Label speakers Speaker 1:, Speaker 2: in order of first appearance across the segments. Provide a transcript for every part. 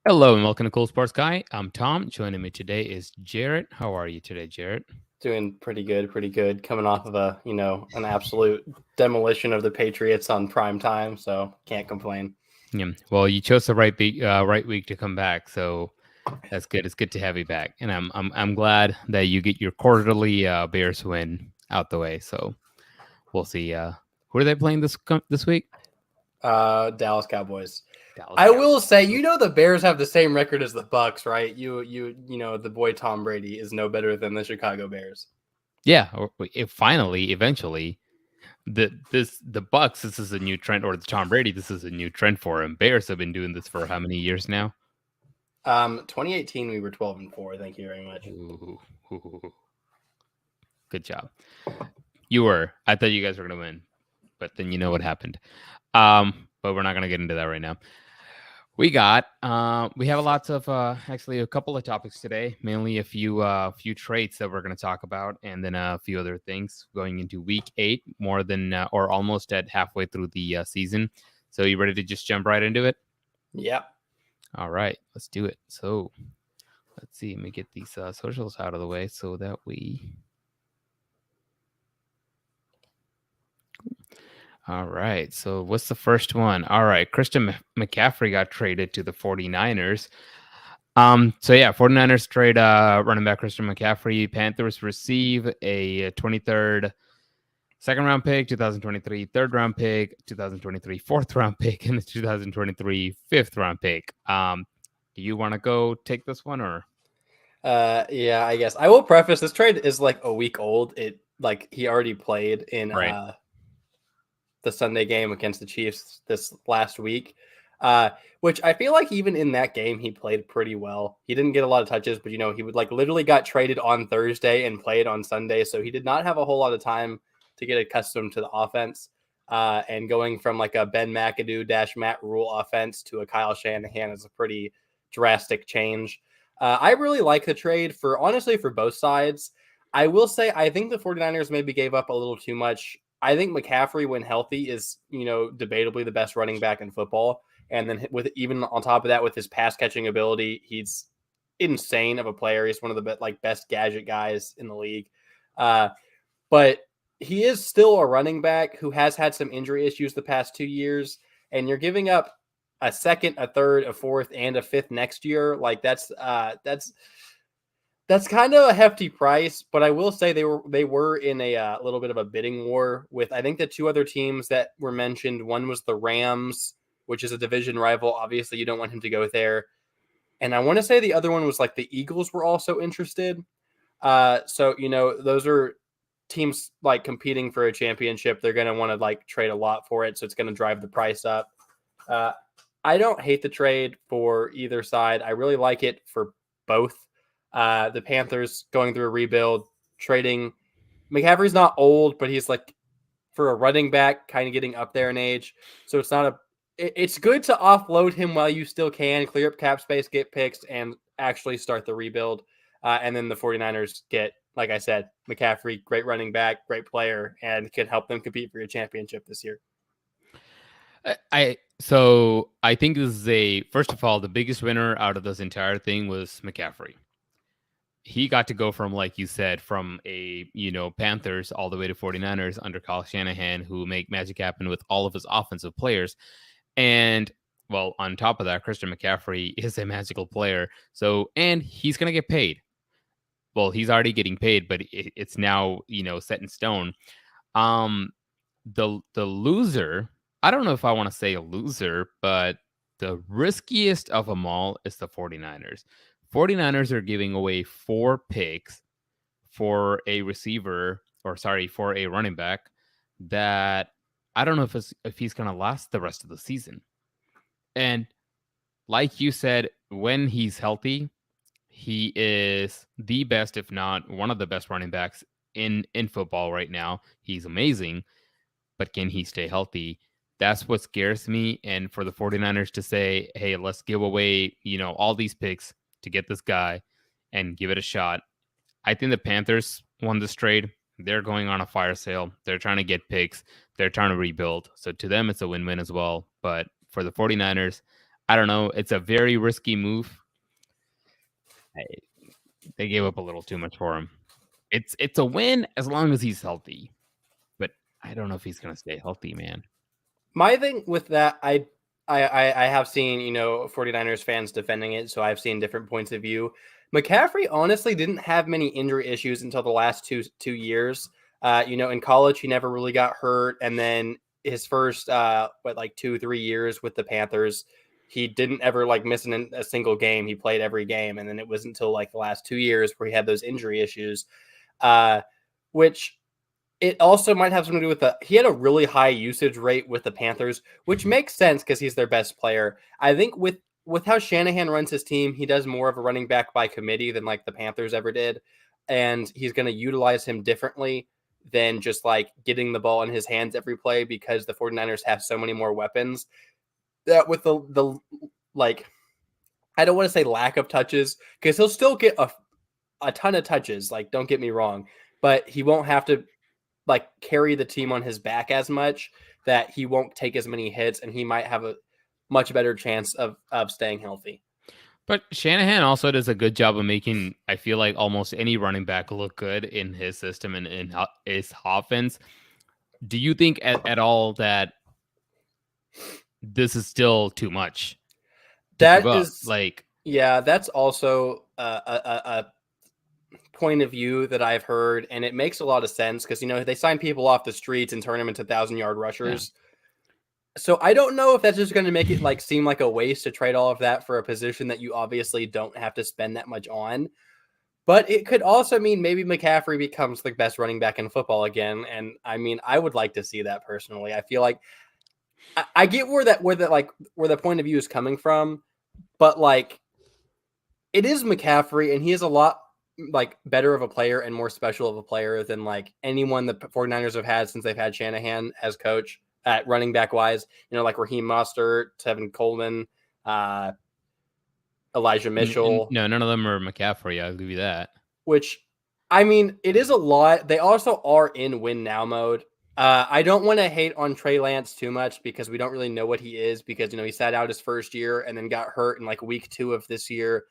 Speaker 1: Hello and welcome to Cool Sports Guy. I'm Tom. Joining me today is Jarett. How are you today, Jarett?
Speaker 2: Doing pretty good. Coming off of an absolute demolition of the Patriots on prime time, so can't complain.
Speaker 1: Yeah. Well, you chose the right week to come back, so that's good. It's good to have you back, and I'm glad that you get your quarterly Bears win out the way. So we'll see. Who are they playing this week?
Speaker 2: Dallas Cowboys.
Speaker 1: Dallas Cowboys.
Speaker 2: Will say, the Bears have the same record as the Bucks, right? You know, the boy Tom Brady is no better than the Chicago Bears.
Speaker 1: Yeah, eventually, the Bucks. This is a new trend, or the Tom Brady. This is a new trend for him. Bears have been doing this for how many years now?
Speaker 2: 2018 we were 12-4. Thank you very much.
Speaker 1: Ooh. Good job. You were. I thought you guys were gonna win, but then you know what happened. But we're not gonna get into that right now. We have lots of actually a couple of topics today, mainly a few traits that we're going to talk about, and then a few other things going into week 8, more than or almost at halfway through the season. So you ready to just jump right into it?
Speaker 2: Yep.
Speaker 1: All right, let's do it. So let's see. Let me get these socials out of the way so that we. All right. So what's the first one? All right. Christian McCaffrey got traded to the 49ers. 49ers trade running back Christian McCaffrey. Panthers receive a 23rd second round pick, 2023 third round pick, 2023 fourth round pick, and the 2023 fifth round pick. Do you want to go take this one or?
Speaker 2: Yeah, I guess I will preface this trade is like a week old. He already played in
Speaker 1: Right.
Speaker 2: The Sunday game against the Chiefs this last week, which I feel like even in that game, he played pretty well. He didn't get a lot of touches, but, he would literally got traded on Thursday and played on Sunday. So he did not have a whole lot of time to get accustomed to the offense. And going from like a Ben McAdoo - Matt Rule offense to a Kyle Shanahan is a pretty drastic change. I really like the trade for both sides. I will say, I think the 49ers maybe gave up a little too much. I think McCaffrey, when healthy, is, debatably the best running back in football. And then with even on top of that, with his pass catching ability, he's insane of a player. He's one of the best gadget guys in the league. But he is still a running back who has had some injury issues the past 2 years. And you're giving up a second, a third, a fourth, and a fifth next year. That's kind of a hefty price, but I will say they were in a little bit of a bidding war with, I think, the two other teams that were mentioned. One was the Rams, which is a division rival. Obviously, you don't want him to go there. And I want to say the other one was the Eagles were also interested. So, those are teams competing for a championship. They're going to want to trade a lot for it. So it's going to drive the price up. I don't hate the trade for either side. I really like it for both. The Panthers going through a rebuild, trading. McCaffrey's not old, but he's for a running back, kind of getting up there in age. So it's good to offload him while you still can, clear up cap space, get picks, and actually start the rebuild. And then the 49ers get, like I said, McCaffrey, great running back, great player, and can help them compete for your championship this year.
Speaker 1: I think this is first of all, the biggest winner out of this entire thing was McCaffrey. He got to go from, like you said, from a Panthers all the way to 49ers under Kyle Shanahan, who make magic happen with all of his offensive players. And well, on top of that, Christian McCaffrey is a magical player. So, and he's going to get paid. Well, he's already getting paid, but it's now, set in stone. The loser, I don't know if I want to say a loser, but the riskiest of them all is the 49ers. 49ers are giving away 4 picks for a for a running back that I don't know if he's going to last the rest of the season. And like you said, when he's healthy, he is the best, if not one of the best running backs in football right now. He's amazing, but can he stay healthy? That's what scares me. And for the 49ers to say, hey, let's give away, all these picks to get this guy and give it a shot. I think the Panthers won this trade. They're going on a fire sale. They're trying to get picks. They're trying to rebuild. So to them, it's a win-win as well. But for the 49ers, I don't know. It's a very risky move. They gave up a little too much for him. It's a win as long as he's healthy. But I don't know if he's going to stay healthy, man.
Speaker 2: My thing with that, I have seen, 49ers fans defending it, so I've seen different points of view. McCaffrey honestly didn't have many injury issues until the last two years. In college, he never really got hurt. And then his first, 2-3 years with the Panthers, he didn't ever miss a single game. He played every game. And then it wasn't until the last 2 years where he had those injury issues, which it also might have something to do with he had a really high usage rate with the Panthers, which makes sense because he's their best player. I think with how Shanahan runs his team, he does more of a running back by committee than the Panthers ever did. And he's going to utilize him differently than just getting the ball in his hands every play, because the 49ers have so many more weapons that with the I don't want to say lack of touches, because he'll still get a ton of touches. Don't get me wrong, but he won't have to carry the team on his back as much, that he won't take as many hits, and he might have a much better chance of staying healthy.
Speaker 1: But Shanahan also does a good job of making, I feel like, almost any running back look good in his system and in his offense. Do you think at all that this is still too much?
Speaker 2: That is that's also a point of view that I've heard, and it makes a lot of sense because they sign people off the streets and turn them into 1,000-yard rushers. Yeah. So I don't know if that's just going to make it seem like a waste to trade all of that for a position that you obviously don't have to spend that much on. But it could also mean maybe McCaffrey becomes the best running back in football again. And I mean, I would like to see that personally. I feel like I get where the point of view is coming from, but it is McCaffrey, and he is a lot better of a player and more special of a player than anyone the 49ers have had since they've had Shanahan as coach at running back wise. Raheem Mostert, Tevin Coleman, Elijah Mitchell.
Speaker 1: No, none of them are McCaffrey. I'll give you that.
Speaker 2: Which, I mean, it is a lot. They also are in win now mode. I don't want to hate on Trey Lance too much because we don't really know what he is, because he sat out his first year and then got hurt in week 2 of this year.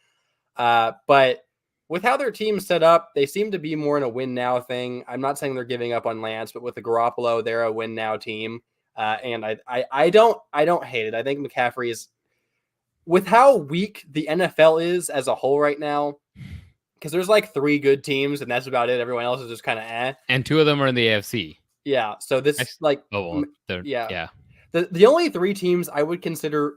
Speaker 2: But with how their team's set up, they seem to be more in a win now thing. I'm not saying they're giving up on Lance, but with the Garoppolo, they're a win now team. And I don't hate it. I think McCaffrey is, with how weak the NFL is as a whole right now, because there's 3 good teams and that's about it. Everyone else is just kind of eh.
Speaker 1: And 2 of them are in the AFC.
Speaker 2: Yeah. So this
Speaker 1: yeah.
Speaker 2: The only 3 teams I would consider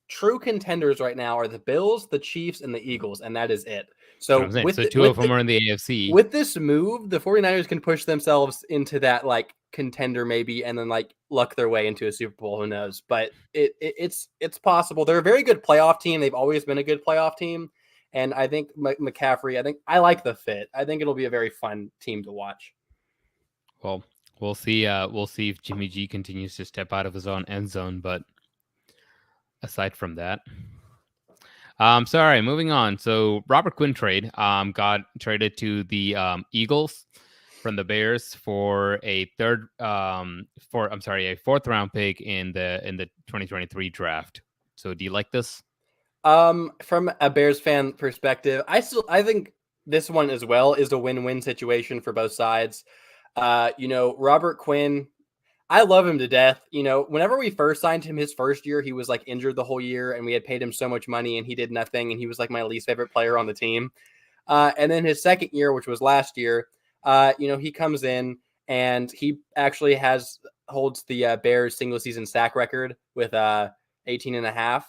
Speaker 2: true contenders right now are the Bills, the Chiefs, and the Eagles, and that is it. So
Speaker 1: with 2 of them are in the AFC.
Speaker 2: With this move, the 49ers can push themselves into that contender maybe, and then luck their way into a Super Bowl. Who knows? But it's possible. They're a very good playoff team. They've always been a good playoff team, and I think McCaffrey. I like the fit. I think it'll be a very fun team to watch.
Speaker 1: Well, we'll see. We'll see if Jimmy G continues to step out of his own end zone. But aside from that. Sorry, moving on. So Robert Quinn trade got traded to the Eagles from the Bears for a 4th round pick in the 2023 draft. So do you like this?
Speaker 2: From a Bears fan perspective, I think this one as well is a win-win situation for both sides. Robert Quinn, I love him to death. Whenever we first signed him his first year, he was injured the whole year, and we had paid him so much money and he did nothing. And he was my least favorite player on the team. And then his second year, which was last year, he comes in and he actually holds the Bears single season sack record with 18.5,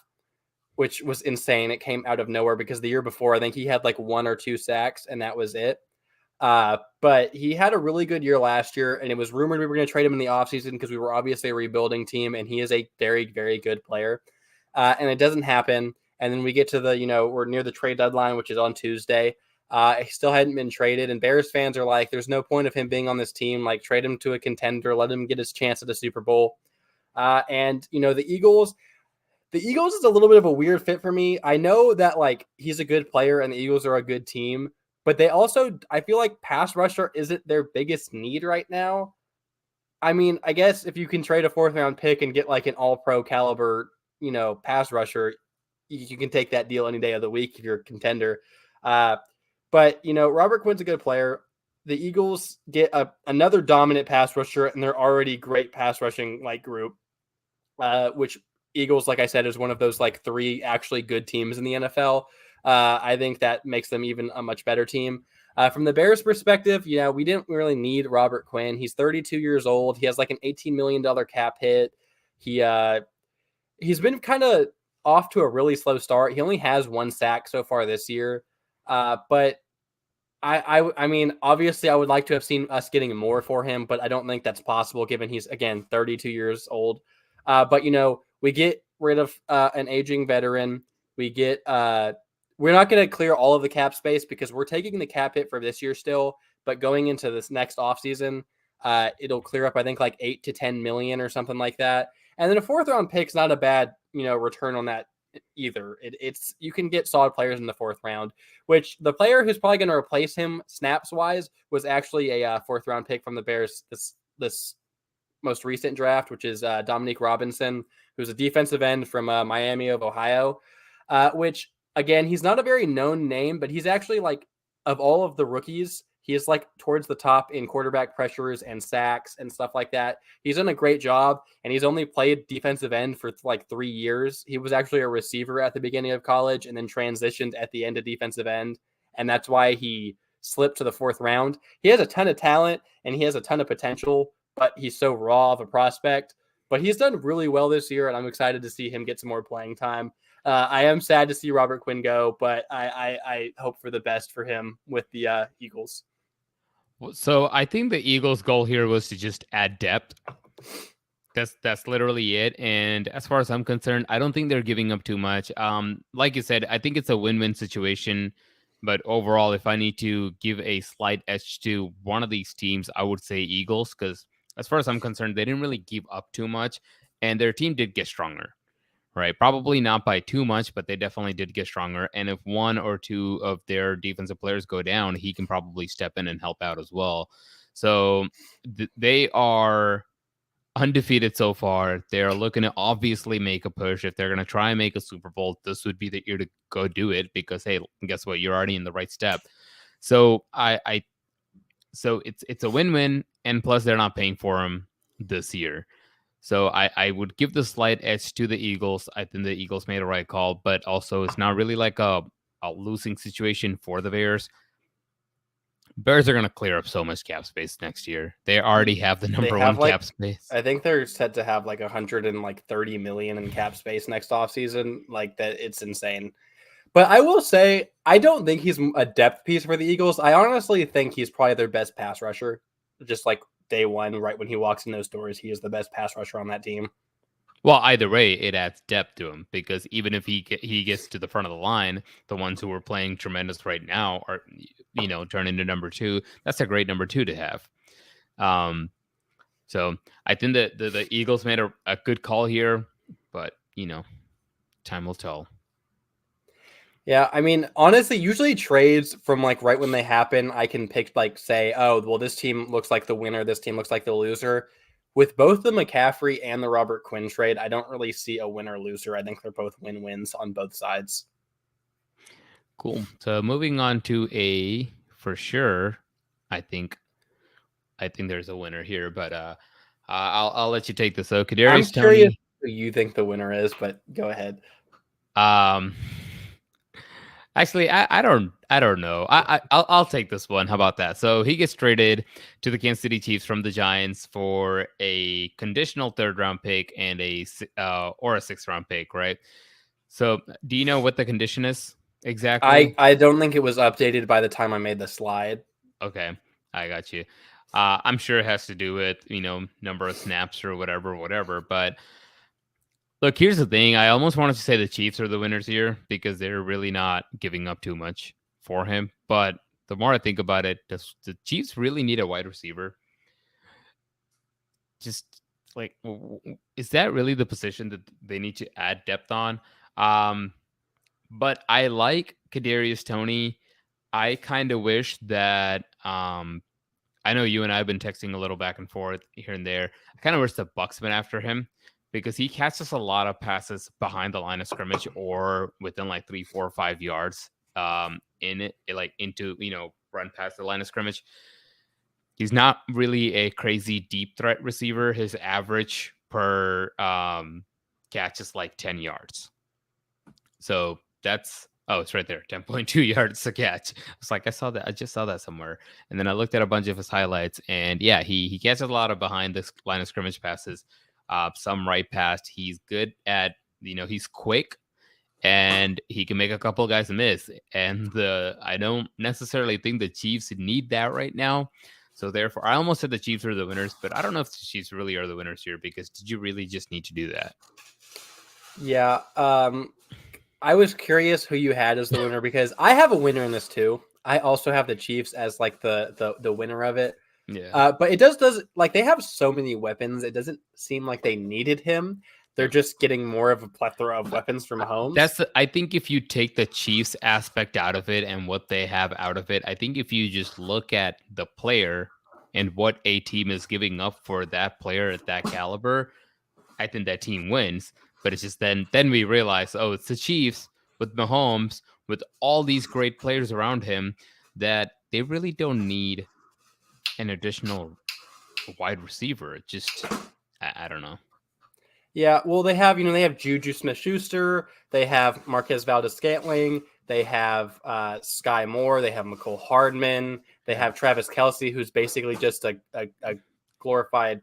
Speaker 2: which was insane. It came out of nowhere because the year before, I think he had 1 or 2 sacks and that was it. But he had a really good year last year, and it was rumored we were going to trade him in the offseason because we were obviously a rebuilding team, and he is a very, very good player. And it doesn't happen. And then we get to we're near the trade deadline, which is on Tuesday. He still hadn't been traded, and Bears fans are there's no point of him being on this team. Trade him to a contender, let him get his chance at the Super Bowl. And the Eagles is a little bit of a weird fit for me. I know that he's a good player and the Eagles are a good team, but they also, I feel like pass rusher isn't their biggest need right now. I mean, I guess if you can trade a 4th-round pick and get like an all-pro caliber, pass rusher, you can take that deal any day of the week if you're a contender. But Robert Quinn's a good player. The Eagles get another dominant pass rusher, and they're already great pass rushing group, which Eagles, like I said, is one of those 3 actually good teams in the NFL. I think that makes them even a much better team. From the Bears' perspective, we didn't really need Robert Quinn. He's 32 years old. He has an $18 million cap hit. He's been kind of off to a really slow start. He only has 1 sack so far this year. But I mean, obviously, I would like to have seen us getting more for him, but I don't think that's possible given he's, again, 32 years old. But, we get rid of an aging veteran. We're not going to clear all of the cap space because we're taking the cap hit for this year still, but going into this next offseason, it'll clear up, I think, 8 to 10 million or something like that. And then a 4th-round pick's not a bad, return on that either. It's you can get solid players in the 4th round, which the player who's probably going to replace him snaps wise was actually a 4th-round pick from the Bears this most recent draft, which is Dominique Robinson, who's a defensive end from Miami of Ohio, which again, he's not a very known name, but he's actually of all of the rookies, he is towards the top in quarterback pressures and sacks and stuff like that. He's done a great job, and he's only played defensive end for 3 years. He was actually a receiver at the beginning of college and then transitioned at the end to defensive end. And that's why he slipped to the 4th round. He has a ton of talent and he has a ton of potential, but he's so raw of a prospect. But he's done really well this year, and I'm excited to see him get some more playing time. I am sad to see Robert Quinn go, but I hope for the best for him with the Eagles.
Speaker 1: So I think the Eagles' goal here was to just add depth. That's literally it. And as far as I'm concerned, I don't think they're giving up too much. Like you said, I think it's a win-win situation. But overall, if I need to give a slight edge to one of these teams, I would say Eagles, because as far as I'm concerned, they didn't really give up too much, and their team did get stronger. Right. Probably not by too much, but they definitely did get stronger. And if 1 or 2 of their defensive players go down, he can probably step in and help out as well. So they are undefeated so far. They're looking to obviously make a push. If they're going to try and make a Super Bowl, this would be the year to go do it because, hey, guess what? You're already in the right step. So so it's a win-win. And plus, they're not paying for him this year. So I would give the slight edge to the Eagles. I think the Eagles made a right call, but also it's not really a losing situation for the Bears. Bears are going to clear up so much cap space next year. They already have the number 1 cap space.
Speaker 2: I think they're set to have 130 million in cap space next offseason. That, it's insane. But I will say, I don't think he's a depth piece for the Eagles. I honestly think he's probably their best pass rusher. Just day one, right when he walks in those doors, he is the best pass rusher on that team.
Speaker 1: Well, either way, it adds depth to him because even if he gets to the front of the line, the ones who are playing tremendous right now are, turn into number 2. That's a great number 2 to have. So I think that the Eagles made a good call here, but time will tell.
Speaker 2: Yeah, I mean, honestly, usually trades from right when they happen, I can pick say, oh, well, this team looks like the winner, this team looks like the loser. With both the McCaffrey and the Robert Quinn trade, I don't really see a winner-loser. I think they're both win-wins on both sides.
Speaker 1: Cool. So moving on to for sure, I think there's a winner here, but I'll let you take this. So Kadarius Toney.
Speaker 2: Who you think the winner is, but go ahead.
Speaker 1: Actually, I don't know. I'll take this one. How about that? So he gets traded to the Kansas City Chiefs from the Giants for a conditional 3rd-round pick and a 6th-round pick, right? So do you know what the condition is exactly?
Speaker 2: I don't think it was updated by the time I made the slide.
Speaker 1: Okay, I got you. I'm sure it has to do with number of snaps or whatever, but. Look, here's the thing. I almost wanted to say the Chiefs are the winners here because they're really not giving up too much for him. But the more I think about it, does the Chiefs really need a wide receiver? Just is that really the position that they need to add depth on? But I like Kadarius Toney. I kind of wish that I know you and I have been texting a little back and forth here and there. I kind of wish the Bucks been after him because he catches a lot of passes behind the line of scrimmage or within like 3, 4, 5 yards in it, like into, run past the line of scrimmage. He's not really a crazy deep threat receiver. His average per catch is like 10 yards. So that's it's right there, 10.2 yards a catch. It's like I just saw that somewhere. And then I looked at a bunch of his highlights, and yeah, he catches a lot of behind the line of scrimmage passes, some right past. He's good at he's quick, and he can make a couple of guys miss. And I don't necessarily think the Chiefs need that right now. So therefore, I almost said the Chiefs are the winners, but I don't know if the Chiefs really are the winners here, because did you really just need to do that?
Speaker 2: Yeah. I was curious who you had as the winner because I have a winner in this too. I also have the Chiefs as like the winner of it.
Speaker 1: Yeah.
Speaker 2: But it does like they have so many weapons. It doesn't seem like they needed him. They're just getting more of a plethora of weapons from Mahomes.
Speaker 1: I think if you take the Chiefs aspect out of it and what they have out of it, I think if you just look at the player and what a team is giving up for that player at that caliber, I think that team wins. But it's just then we realize, it's the Chiefs with Mahomes, with all these great players around him, that they really don't need an additional wide receiver. Just, I don't know.
Speaker 2: Yeah, well, they have Juju Smith-Schuster, they have Marquez Valdes-Scantling, they have Sky Moore, they have McCole Hardman, they have Travis Kelce, who's basically just a glorified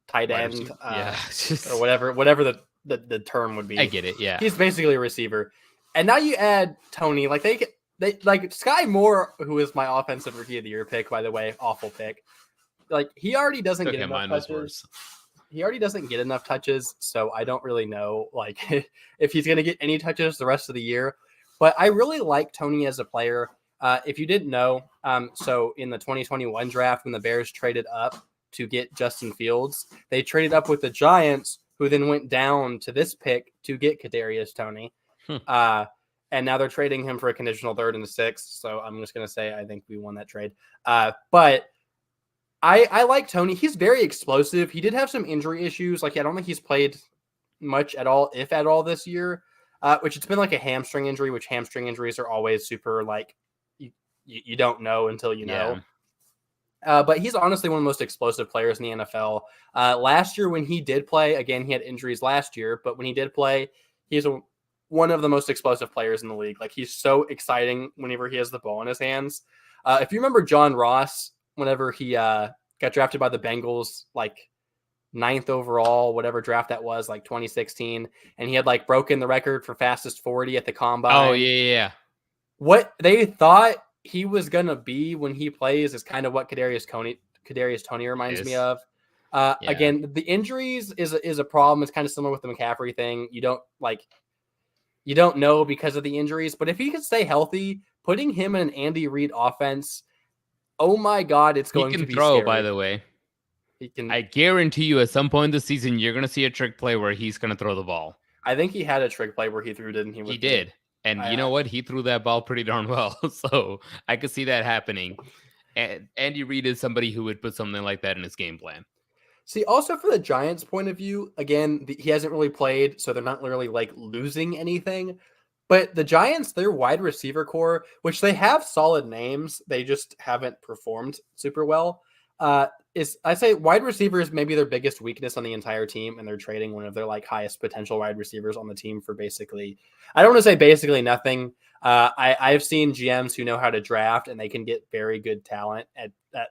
Speaker 2: tight end, or whatever the term would be.
Speaker 1: I get it. Yeah,
Speaker 2: he's basically a receiver. And now you add Toney, like they like Sky Moore, who is my offensive rookie of the year pick, by the way, awful pick. Like he already doesn't get enough touches. He already doesn't get enough touches, so I don't really know like if he's going to get any touches the rest of the year. But I really like Toney as a player. If you didn't know, so in the 2021 draft, when the Bears traded up to get Justin Fields, they traded up with the Giants, who then went down to this pick to get Kadarius Toney. And now they're trading him for a conditional third and a sixth. So I'm just going to say I think we won that trade. But I like Toney. He's very explosive. He did have some injury issues. Like I don't think he's played much at all, if at all, this year. Which it's been like a hamstring injury, which hamstring injuries are always super like you don't know until you know. But he's honestly one of the most explosive players in the NFL. Last year when he did play, again, he had injuries last year, but when he did play, he's one of the most explosive players in the league. Like he's so exciting whenever he has the ball in his hands. If you remember John Ross, whenever he got drafted by the Bengals, like 9th overall, whatever draft that was, like 2016, and he had like broken the record for fastest 40 at the combine.
Speaker 1: Oh yeah.
Speaker 2: What they thought he was gonna be when he plays is kind of what Kadarius Toney reminds me of. Again, the injuries is a problem. It's kind of similar with the McCaffrey thing. You don't know because of the injuries, but if he can stay healthy, putting him in an Andy Reid offense, oh my God, it's going to be
Speaker 1: throw,
Speaker 2: scary.
Speaker 1: by the way. I guarantee you at some point this season, you're going to see a trick play where he's going to throw the ball.
Speaker 2: I think he had a trick play where he threw, didn't he?
Speaker 1: He did. And you know what? He threw that ball pretty darn well. So I could see that happening. And Andy Reid is somebody who would put something like that in his game plan.
Speaker 2: See, also for the Giants' point of view, again, he hasn't really played, so they're not literally like losing anything. But the Giants, their wide receiver core, which they have solid names, they just haven't performed super well. I say wide receiver is maybe their biggest weakness on the entire team, and they're trading one of their like highest potential wide receivers on the team for basically, I don't want to say basically nothing. I've seen GMs who know how to draft, and they can get very good talent at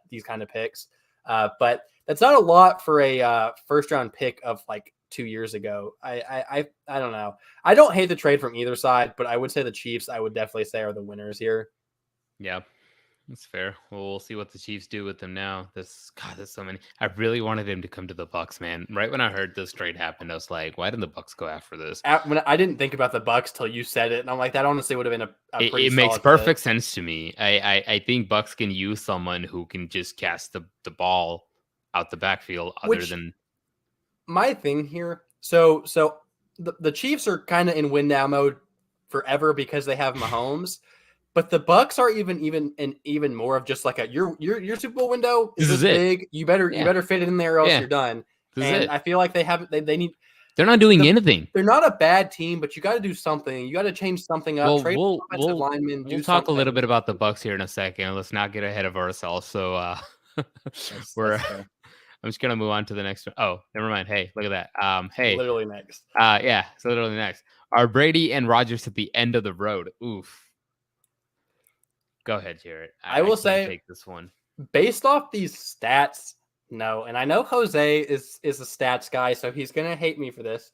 Speaker 2: these kind of picks. But that's not a lot for a first round pick of like 2 years ago. I don't know. I don't hate the trade from either side, but I would say the Chiefs, I would definitely say, are the winners here.
Speaker 1: Yeah, that's fair. Well, we'll see what the Chiefs do with him now. There's so many. I really wanted him to come to the Bucks, man. Right when I heard this trade happened, I was like, why didn't the Bucks go after this?
Speaker 2: When I didn't think about the Bucks till you said it, and I'm like, that honestly would have been a pretty
Speaker 1: It makes perfect sense to me. I think Bucks can use someone who can just cast the ball out the backfield than
Speaker 2: my thing here. So the Chiefs are kind of in win now mode forever because they have Mahomes. But the Bucks are even more of just like your Super Bowl window is
Speaker 1: This
Speaker 2: this
Speaker 1: is it.
Speaker 2: big. You better fit it in there or else you're done.
Speaker 1: This is
Speaker 2: And
Speaker 1: it.
Speaker 2: I feel like they need.
Speaker 1: They're not doing anything.
Speaker 2: They're not a bad team, but you got to do something. You got to change something up.
Speaker 1: Well,
Speaker 2: Trade offensive linemen.
Speaker 1: we'll
Speaker 2: Do
Speaker 1: talk
Speaker 2: something.
Speaker 1: a little bit about the Bucks here in a second. Let's not get ahead of ourselves. So we're. I'm just gonna move on to the next one. Oh, never mind. Hey, look at that. Hey,
Speaker 2: literally next.
Speaker 1: Yeah, it's literally next. Are Brady and Rodgers at the end of the road? Oof. Go ahead, Jarett.
Speaker 2: I will
Speaker 1: can't
Speaker 2: say,
Speaker 1: take this one
Speaker 2: based off these stats. No, and I know Jose is a stats guy, so he's gonna hate me for this.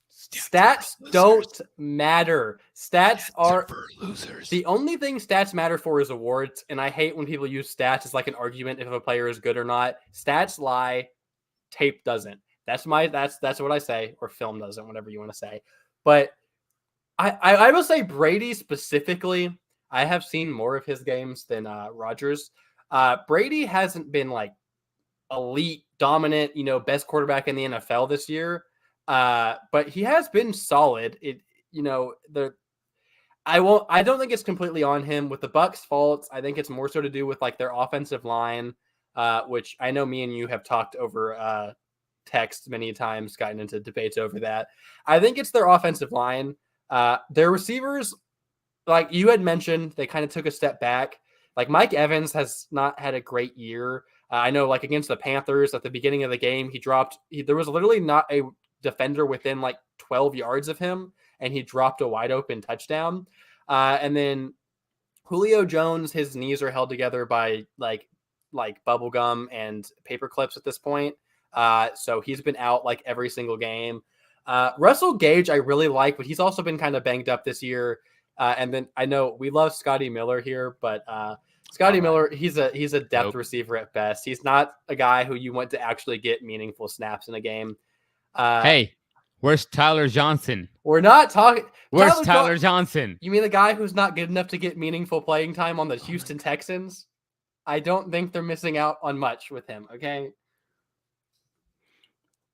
Speaker 2: Stats don't matter. Stats are
Speaker 1: for losers.
Speaker 2: The only thing stats matter for is awards, and I hate when people use stats as like an argument if a player is good or not. Stats lie, tape doesn't. That's what I say, or film doesn't, whatever you want to say. But I will say Brady specifically. I have seen more of his games than Rodgers. Brady hasn't been like elite, dominant, best quarterback in the NFL this year. But he has been solid. I don't think it's completely on him with the Bucks' faults. I think it's more so to do with like their offensive line, which I know me and you have talked over text many times, gotten into debates over that. I think it's their offensive line. Their receivers, like you had mentioned, they kind of took a step back. Like Mike Evans has not had a great year. I know, like against the Panthers at the beginning of the game, there was literally not a defender within like 12 yards of him, and he dropped a wide open touchdown. And then Julio Jones, his knees are held together by like bubble gum and paper clips at this point. So he's been out like every single game. Russell Gage, I really like, but he's also been kind of banged up this year. And then I know we love Scotty Miller here, but Scotty Miller, he's a depth receiver at best. He's not a guy who you want to actually get meaningful snaps in a game.
Speaker 1: Hey, where's Tyler Johnson?
Speaker 2: We're not talking.
Speaker 1: Where's Tyler Johnson?
Speaker 2: You mean the guy who's not good enough to get meaningful playing time on the Houston Texans? I don't think they're missing out on much with him. Okay.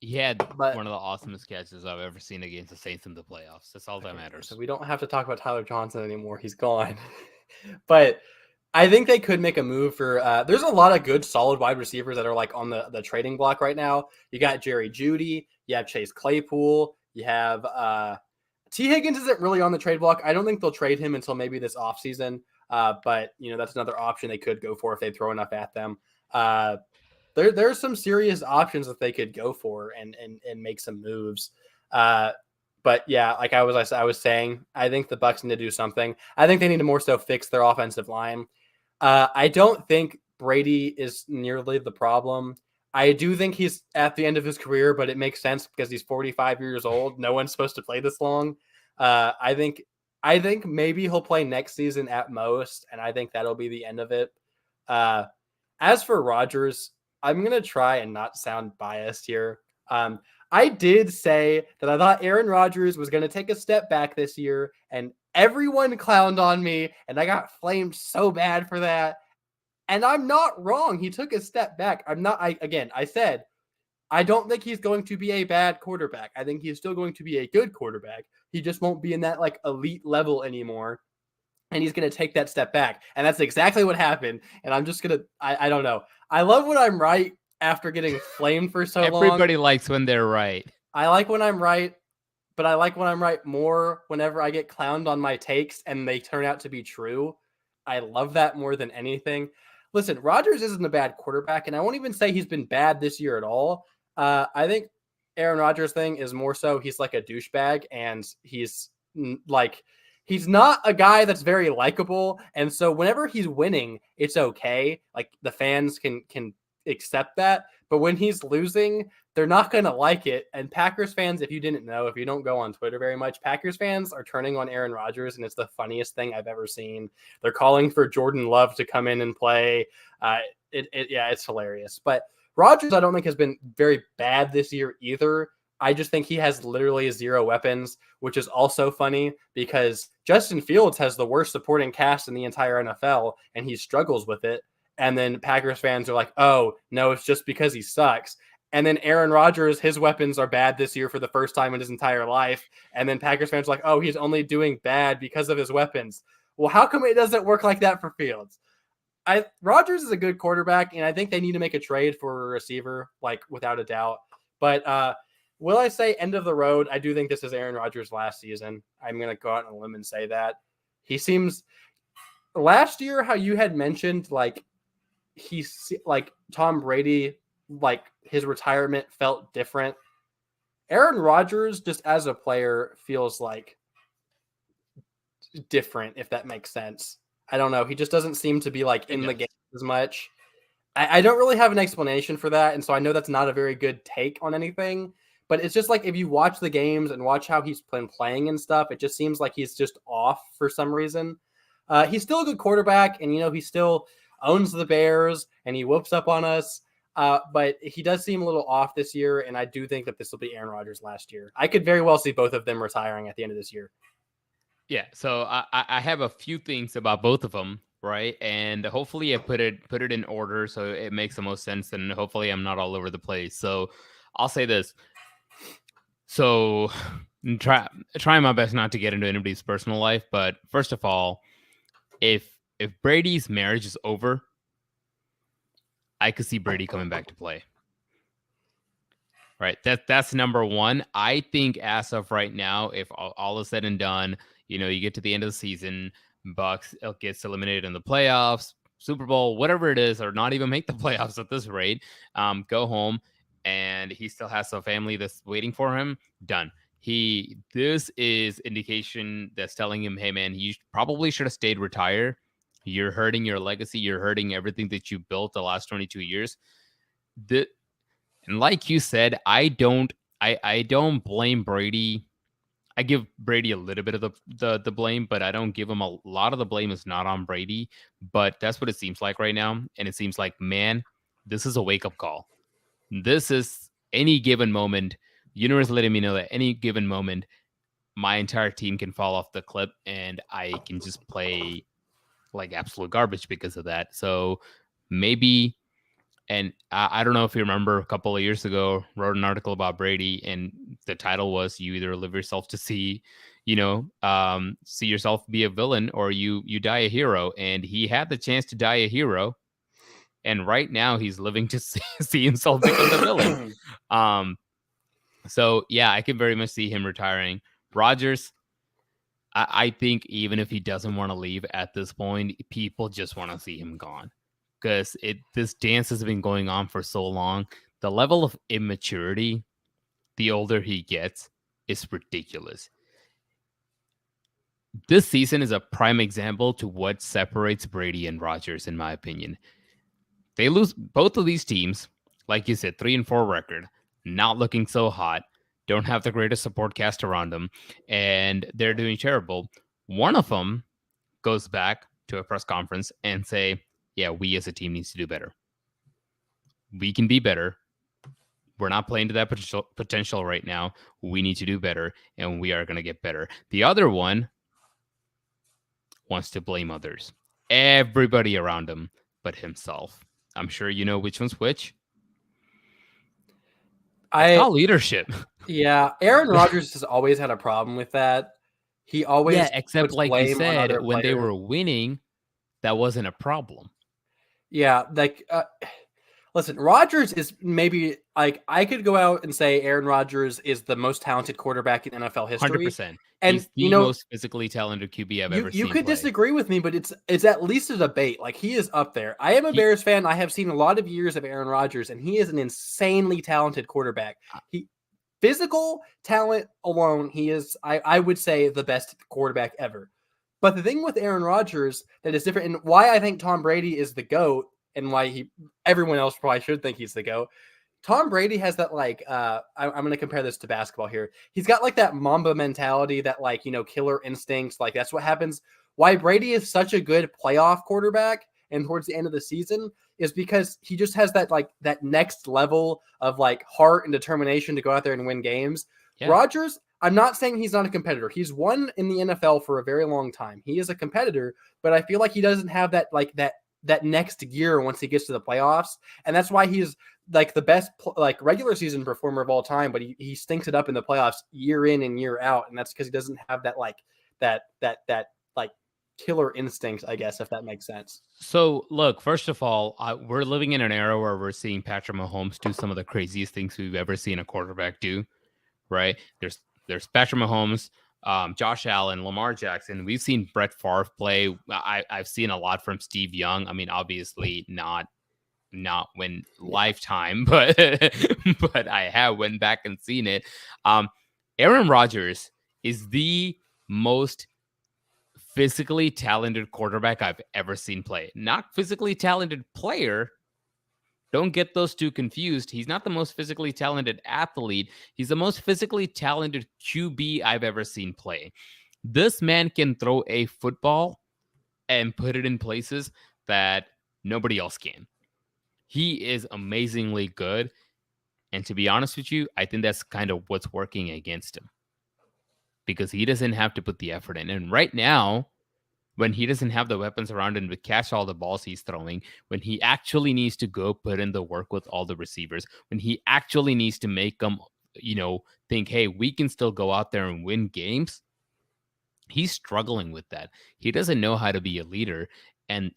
Speaker 1: He had one of the awesomest catches I've ever seen against the Saints in the playoffs. That's all that matters.
Speaker 2: So we don't have to talk about Tyler Johnson anymore. He's gone. But I think they could make a move for there's a lot of good, solid wide receivers that are like on the trading block right now. You got Jerry Jeudy. You have Chase Claypool. You have T. Higgins isn't really on the trade block. I don't think they'll trade him until maybe this offseason. But, that's another option they could go for if they throw enough at them. There's some serious options that they could go for and make some moves. But yeah, like I was saying, I think the Bucks need to do something. I think they need to more so fix their offensive line. I don't think Brady is nearly the problem. I do think he's at the end of his career, but it makes sense because he's 45 years old. No one's supposed to play this long. I think maybe he'll play next season at most, and I think that'll be the end of it. As for Rodgers, I'm going to try and not sound biased here. I did say that I thought Aaron Rodgers was going to take a step back this year, and everyone clowned on me, and I got flamed so bad for that. And I'm not wrong. He took a step back. I said, I don't think he's going to be a bad quarterback. I think he's still going to be a good quarterback. He just won't be in that like elite level anymore. And he's going to take that step back. And that's exactly what happened. And I'm just going to, I don't know. I love when I'm right after getting flamed for so long.
Speaker 1: Everybody likes when they're right.
Speaker 2: I like when I'm right, but I like when I'm right more whenever I get clowned on my takes and they turn out to be true. I love that more than anything. Listen, Rodgers isn't a bad quarterback, and I won't even say he's been bad this year at all. I think Aaron Rodgers' thing is more so he's like a douchebag, and he's not a guy that's very likable. And so whenever he's winning, it's okay. Like the fans can accept that. But when he's losing, they're not going to like it. And Packers fans, if you didn't know, if you don't go on Twitter very much, Packers fans are turning on Aaron Rodgers, and it's the funniest thing I've ever seen. They're calling for Jordan Love to come in and play. It's hilarious. But Rodgers, I don't think has been very bad this year either. I just think he has literally zero weapons, which is also funny because Justin Fields has the worst supporting cast in the entire NFL, and he struggles with it. And then Packers fans are like, oh, no, it's just because he sucks. And then Aaron Rodgers, his weapons are bad this year for the first time in his entire life. And then Packers fans are like, oh, he's only doing bad because of his weapons. Well, how come it doesn't work like that for Fields? Rodgers is a good quarterback, and I think they need to make a trade for a receiver, like without a doubt. But will I say end of the road? I do think this is Aaron Rodgers' last season. I'm going to go out on a limb and say that. He seems last year how you had mentioned like Tom Brady, like his retirement felt different. Aaron Rodgers, just as a player, feels like different, if that makes sense. I don't know. He just doesn't seem to be like in the game as much. I don't really have an explanation for that. And so I know that's not a very good take on anything, but it's just like if you watch the games and watch how he's been playing and stuff, it just seems like he's just off for some reason. He's still a good quarterback, and he still owns the Bears and he whoops up on us. But he does seem a little off this year, and I do think that this will be Aaron Rodgers' last year. I could very well see both of them retiring at the end of this year.
Speaker 1: Yeah, so I have a few things about both of them, right? And hopefully I put it in order so it makes the most sense, and hopefully I'm not all over the place. So I'll say this. So trying my best not to get into anybody's personal life, but first of all, if Brady's marriage is over, I could see Brady coming back to play. Right. That's number one. I think as of right now, if all is said and done, you get to the end of the season, Bucks gets eliminated in the playoffs, Super Bowl, whatever it is, or not even make the playoffs at this rate, go home, and he still has a family that's waiting for him. Done. This is indication that's telling him, hey man, you probably should have stayed retired. You're hurting your legacy. You're hurting everything that you built the last 22 years. And like you said, I don't blame Brady. I give Brady a little bit of the blame, but I don't give him a lot of the blame is not on Brady. But that's what it seems like right now. And it seems like, man, this is a wake-up call. This is any given moment. Universe letting me know that any given moment, my entire team can fall off the cliff and I can just play like absolute garbage because of that. So maybe. And I don't know if you remember a couple of years ago, wrote an article about Brady, and the title was "You either live yourself to see, see yourself be a villain, or you die a hero." And he had the chance to die a hero, and right now he's living to see himself become the villain. So yeah, I can very much see him retiring. Rodgers, I think even if he doesn't want to leave at this point, people just want to see him gone. Because this dance has been going on for so long. The level of immaturity, the older he gets, is ridiculous. This season is a prime example to what separates Brady and Rodgers, in my opinion. They lose both of these teams, like you said, 3-4 record, not looking so hot, don't have the greatest support cast around them, and they're doing terrible. One of them goes back to a press conference and say, yeah, we as a team needs to do better. We can be better. We're not playing to that potential right now. We need to do better, and we are going to get better. The other one wants to blame others, everybody around him, but himself. I'm sure you know which one's which. It's called leadership.
Speaker 2: Yeah, Aaron Rodgers has always had a problem with that. He always
Speaker 1: except like you said, when they were winning, that wasn't a problem.
Speaker 2: Yeah, like listen, Rodgers is maybe like I could go out and say Aaron Rodgers is the most talented quarterback in NFL history.
Speaker 1: 100%. And he's the most physically talented QB I've ever seen.
Speaker 2: You could disagree with me, but it's at least a debate. Like he is up there. I am a Bears fan. I have seen a lot of years of Aaron Rodgers, and he is an insanely talented quarterback. Physical talent alone, he is I would say the best quarterback ever. But the thing with Aaron Rodgers that is different, and why I think Tom Brady is the GOAT, and why everyone else probably should think he's the GOAT. Tom Brady has that I'm going to compare this to basketball here. He's got like that Mamba mentality, that killer instincts. Like that's what happens. Why Brady is such a good playoff quarterback and towards the end of the season is because he just has that next level of heart and determination to go out there and win games. Yeah. Rodgers, I'm not saying he's not a competitor. He's won in the NFL for a very long time. He is a competitor, but I feel like he doesn't have that next gear once he gets to the playoffs. And that's why he's the best regular season performer of all time, but he stinks it up in the playoffs year in and year out. And that's because he doesn't have that killer instincts, I guess, if that makes sense.
Speaker 1: So, look, first of all, we're living in an era where we're seeing Patrick Mahomes do some of the craziest things we've ever seen a quarterback do, right? There's Patrick Mahomes, Josh Allen, Lamar Jackson. We've seen Brett Favre play. I've seen a lot from Steve Young. I mean, obviously not when lifetime, but but I have went back and seen it. Aaron Rodgers is the most physically talented quarterback I've ever seen play. Not physically talented player. Don't get those two confused. He's not the most physically talented athlete. He's the most physically talented QB I've ever seen play. This man can throw a football and put it in places that nobody else can. He is amazingly good. And to be honest with you, I think that's kind of what's working against him because he doesn't have to put the effort in. And right now, when he doesn't have the weapons around him to catch all the balls he's throwing, when he actually needs to go put in the work with all the receivers, when he actually needs to make them, think, hey, we can still go out there and win games, he's struggling with that. He doesn't know how to be a leader. And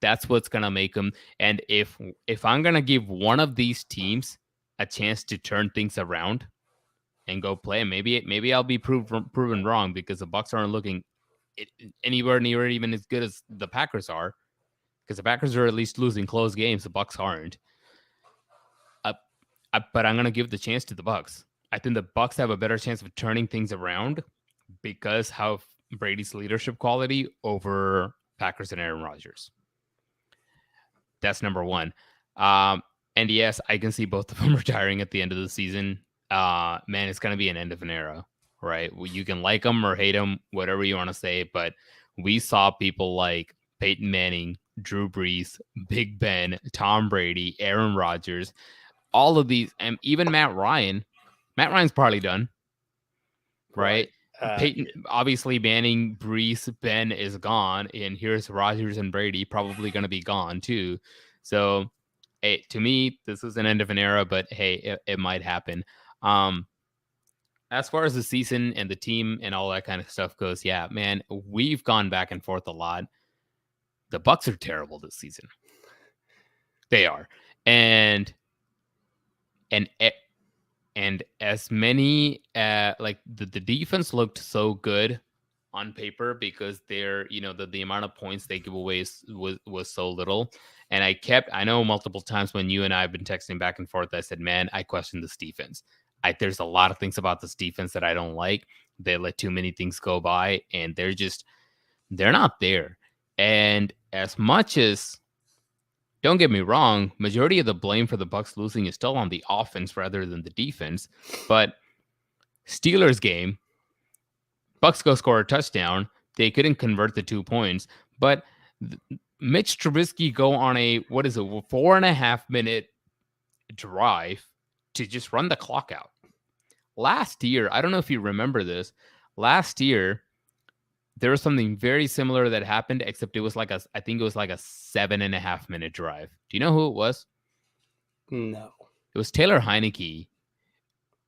Speaker 1: that's what's going to make him. And if I'm going to give one of these teams a chance to turn things around and go play, maybe I'll be proven wrong because the Bucs aren't looking anywhere near even as good as the Packers are, because the Packers are at least losing close games. The Bucs aren't. But I'm going to give the chance to the Bucs. I think the Bucs have a better chance of turning things around because of Brady's leadership quality over Packers and Aaron Rodgers. That's number one. And yes, I can see both of them retiring at the end of the season. Man, it's going to be an end of an era, right? You can like them or hate them, whatever you want to say, but we saw people like Peyton Manning, Drew Brees, Big Ben, Tom Brady, Aaron Rodgers, all of these, and even Matt Ryan. Matt Ryan's probably done, right? Peyton, obviously, Manning, Brees, Ben is gone, and here's Rodgers and Brady probably going to be gone too. So, hey, to me, this is an end of an era, but hey, it might happen. As far as the season and the team and all that kind of stuff goes, yeah, man, we've gone back and forth a lot. The Bucs are terrible this season. They are, and as many like the defense looked so good on paper because they're the amount of points they give away was so little. And I know multiple times when you and I have been texting back and forth, I said, man, I question this defense. There's a lot of things about this defense that I don't like. They let too many things go by, and they're not there. And as much as, don't get me wrong, majority of the blame for the Bucs losing is still on the offense rather than the defense. But Steelers game, Bucs go score a touchdown. They couldn't convert the 2 points, but Mitch Trubisky go on a 4.5 minute drive to just run the clock out. Last year, I don't know if you remember this. Last year, there was something very similar that happened, except it was I think it was like a 7.5 minute drive. Do you know who it was?
Speaker 2: No.
Speaker 1: It was Taylor Heineke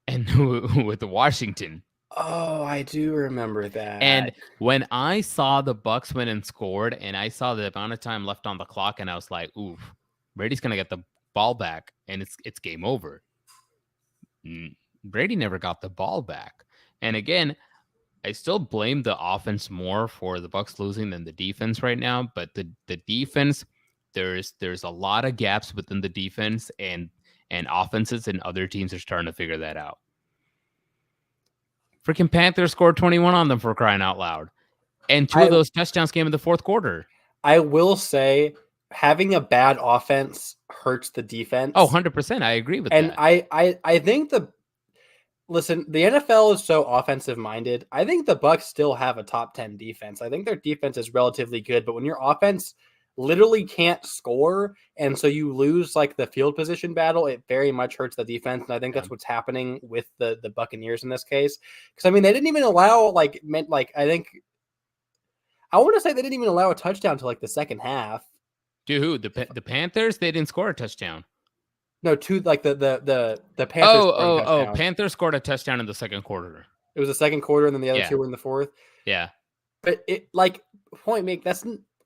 Speaker 1: and with Washington.
Speaker 2: Oh, I do remember that.
Speaker 1: And when I saw the Bucs went and scored, and I saw the amount of time left on the clock, and I was like, oof, Brady's going to get the ball back, and it's game over. Brady never got the ball back. And again, I still blame the offense more for the Bucs losing than the defense right now. But the defense, there's a lot of gaps within the defense, and offenses and other teams are starting to figure that out. Freaking Panthers scored 21 on them, for crying out loud. And two of those touchdowns came in the fourth quarter.
Speaker 2: I will say having a bad offense hurts the defense.
Speaker 1: Oh, 100%. I agree with that.
Speaker 2: And I think listen, the NFL is so offensive minded. I think the Bucs still have a top 10 defense. I think their defense is relatively good, but when your offense literally can't score, and so you lose like the field position battle, it very much hurts the defense. And I think that's what's happening with the Buccaneers in this case. Because I mean, they didn't even allow I want to say they didn't even allow a touchdown to like the second half.
Speaker 1: Dude, the Panthers, they didn't score a touchdown.
Speaker 2: No, the Panthers.
Speaker 1: Panthers scored a touchdown in the second quarter.
Speaker 2: It was the second quarter, and then the other two were in the fourth.
Speaker 1: Yeah.
Speaker 2: But point make that's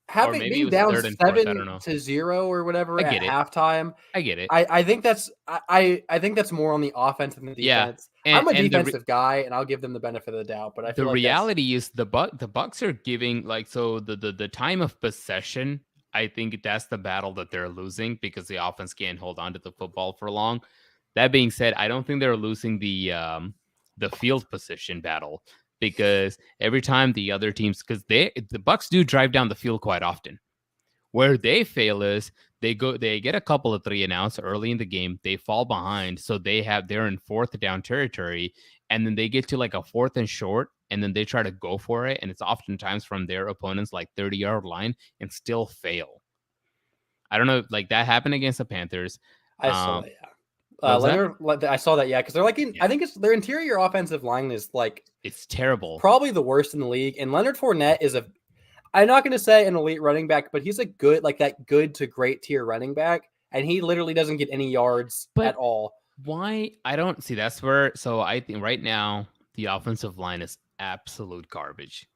Speaker 1: Or
Speaker 2: having
Speaker 1: maybe it
Speaker 2: being
Speaker 1: was
Speaker 2: down
Speaker 1: 3rd and 4th. I don't know.
Speaker 2: 7-0 or whatever
Speaker 1: I
Speaker 2: at
Speaker 1: get it.
Speaker 2: halftime.
Speaker 1: I get it.
Speaker 2: I think that's I think that's more on the offense than the
Speaker 1: Yeah.
Speaker 2: defense. I'm a
Speaker 1: And
Speaker 2: defensive guy, and I'll give them the benefit of the doubt, but I
Speaker 1: the
Speaker 2: feel like that's
Speaker 1: reality is the Bucks are giving like so the time of possession. I think that's the battle that they're losing because the offense can't hold on to the football for long. That being said, I don't think they're losing the field position battle because every time the other teams because the Bucks do drive down the field quite often. Where they fail is they get a couple of 3-and-outs early in the game, they fall behind, so they're in 4th down territory, and then they get to like a 4th and short, and then they try to go for it, and it's oftentimes from their opponent's like 30-yard line and still fail. I don't know, like that happened against the Panthers.
Speaker 2: I saw that. Yeah,
Speaker 1: What was that?
Speaker 2: Leonard, I saw that. Yeah, because they're like
Speaker 1: Yeah.
Speaker 2: I think it's their interior offensive line is like
Speaker 1: It's terrible.
Speaker 2: probably the worst in the league, and Leonard Fournette is I'm not going to say an elite running back, but he's a good, like that good to great tier running back. And he literally doesn't get any yards at all.
Speaker 1: Why? I don't see that's where. So I think right now the offensive line is absolute garbage.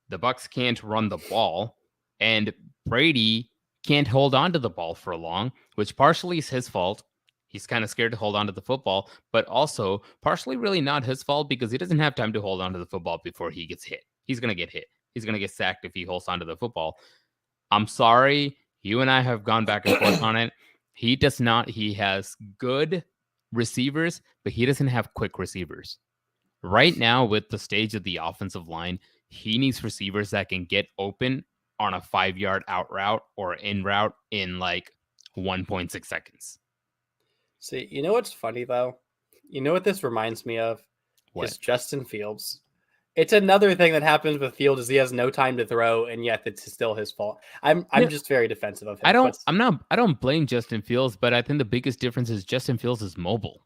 Speaker 1: The Bucks can't run the ball, and Brady can't hold on to the ball for long, which partially is his fault. He's kind of scared to hold on to the football, but also partially really not his fault because he doesn't have time to hold on to the football before he gets hit. He's going to get hit. He's going to get sacked if he holds on to the football. I'm sorry. You and I have gone back and forth on it. He does not. He has good receivers, but he doesn't have quick receivers. Right now, with the stage of the offensive line, he needs receivers that can get open on a 5-yard out route or in route in like 1.6 seconds.
Speaker 2: See, you know what's funny though? You know what this reminds me of?
Speaker 1: What?
Speaker 2: Is Justin Fields. It's another thing that happens with Fields is he has no time to throw, and yet it's still his fault. I'm just very defensive of him.
Speaker 1: I don't blame Justin Fields, but I think the biggest difference is Justin Fields is mobile.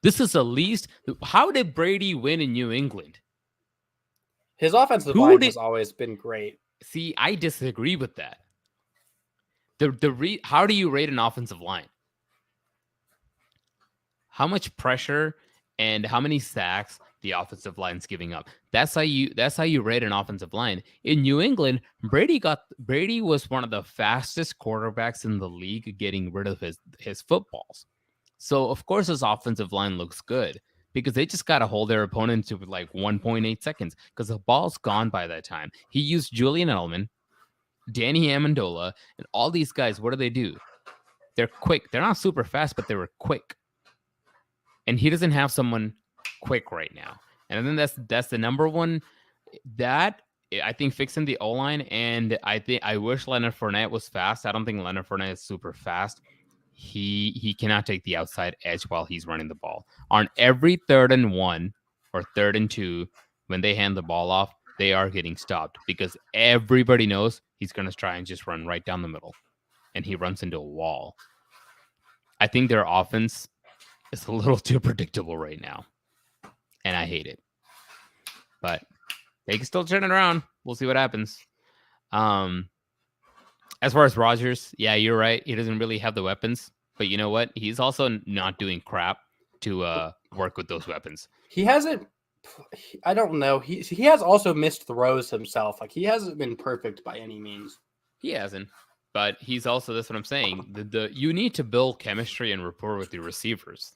Speaker 1: This is the least. How did Brady win in New England?
Speaker 2: His offensive line has always been great.
Speaker 1: See, I disagree with that. How do you rate an offensive line? How much pressure and how many sacks the offensive line's giving up. That's how you rate an offensive line. In New England, Brady was one of the fastest quarterbacks in the league getting rid of his footballs. So of course his offensive line looks good because they just got to hold their opponent to like 1.8 seconds because the ball's gone by that time. He used Julian Edelman, Danny Amendola, and all these guys. What do? They're quick. They're not super fast, but they were quick. And he doesn't have someone quick right now. And then that's the number one. That I think fixing the O-line, and I wish Leonard Fournette was fast. I don't think Leonard Fournette is super fast. He cannot take the outside edge while he's running the ball. On every 3rd and 1 or 3rd and 2, when they hand the ball off, they are getting stopped because everybody knows he's going to try and just run right down the middle, and he runs into a wall. I think their offense is a little too predictable right now, and I hate it. But they can still turn it around. We'll see what happens. As far as Rodgers, yeah, you're right. He doesn't really have the weapons, but you know what? He's also not doing crap to work with those weapons.
Speaker 2: He hasn't. I don't know. He has also missed throws himself. Like he hasn't been perfect by any means.
Speaker 1: He hasn't, but he's also. That's what I'm saying. You need to build chemistry and rapport with your receivers.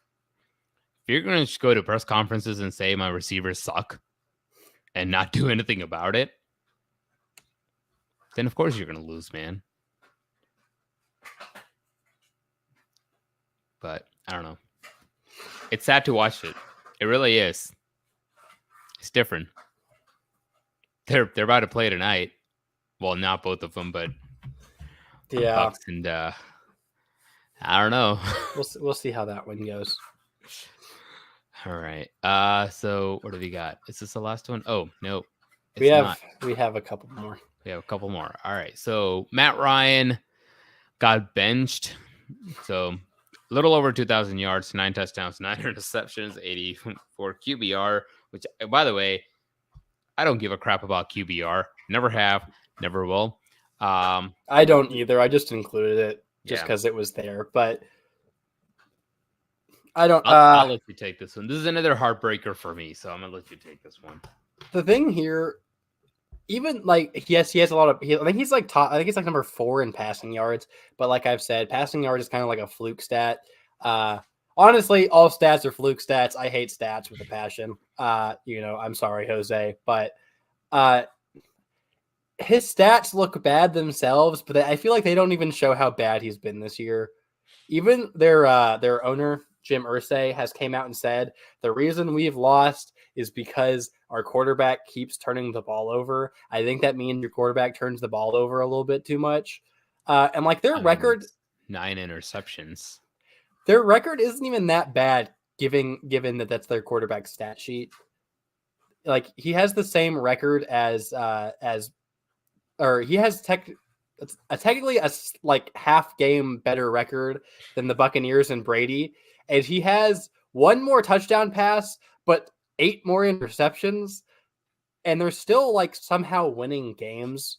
Speaker 1: If you're going to just go to press conferences and say my receivers suck and not do anything about it, then of course you're going to lose, man. But I don't know. It's sad to watch it. It really is. It's different. They're about to play tonight. Well, not both of them, but
Speaker 2: yeah.
Speaker 1: Bucks and I don't know.
Speaker 2: We'll see how that one goes.
Speaker 1: All right. So what do we got? Is this the last one? Oh no,
Speaker 2: we have a couple more.
Speaker 1: We have a couple more. All right. So Matt Ryan got benched. So a little over 2,000 yards, 9 touchdowns, 9 interceptions, 84 QBR. Which, by the way, I don't give a crap about QBR. Never have, never will.
Speaker 2: I don't either. I just included it just because it was there, but. I don't.
Speaker 1: I'll let you take this one. This is another heartbreaker for me, so I'm gonna let you take this one.
Speaker 2: The thing here, even like yes, he has a lot of. I think he's like top. I think he's like number 4 in passing yards. But like I've said, passing yards is kind of like a fluke stat. Honestly, all stats are fluke stats. I hate stats with a passion. I'm sorry, Jose, but uh, his stats look bad themselves. But I feel like they don't even show how bad he's been this year. Even their owner Jim Irsay has came out and said the reason we've lost is because our quarterback keeps turning the ball over. I think that means your quarterback turns the ball over a little bit too much. And like their record,
Speaker 1: 9 interceptions.
Speaker 2: Their record isn't even that bad, given that that's their quarterback stat sheet. Like he has the same record or he has technically a like half game better record than the Buccaneers and Brady, and he has one more touchdown pass, but 8 more interceptions, and they're still like somehow winning games.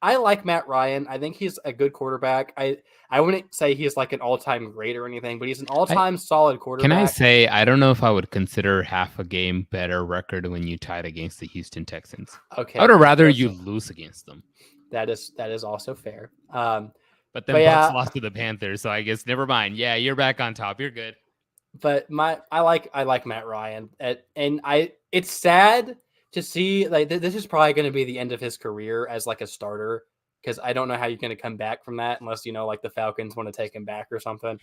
Speaker 2: I like Matt Ryan. I think he's a good quarterback. I wouldn't say he's like an all-time great or anything, but he's an all-time solid quarterback.
Speaker 1: Can I say I don't know if I would consider half a game better record when you tied against the Houston Texans.
Speaker 2: Okay,
Speaker 1: I would rather you lose against them.
Speaker 2: That is also fair.
Speaker 1: But then Bucs lost to the Panthers, so I guess never mind. Yeah, you're back on top. You're good.
Speaker 2: But I like Matt Ryan, and it's sad to see like this is probably going to be the end of his career as like a starter, because I don't know how you're going to come back from that unless like the Falcons want to take him back or something.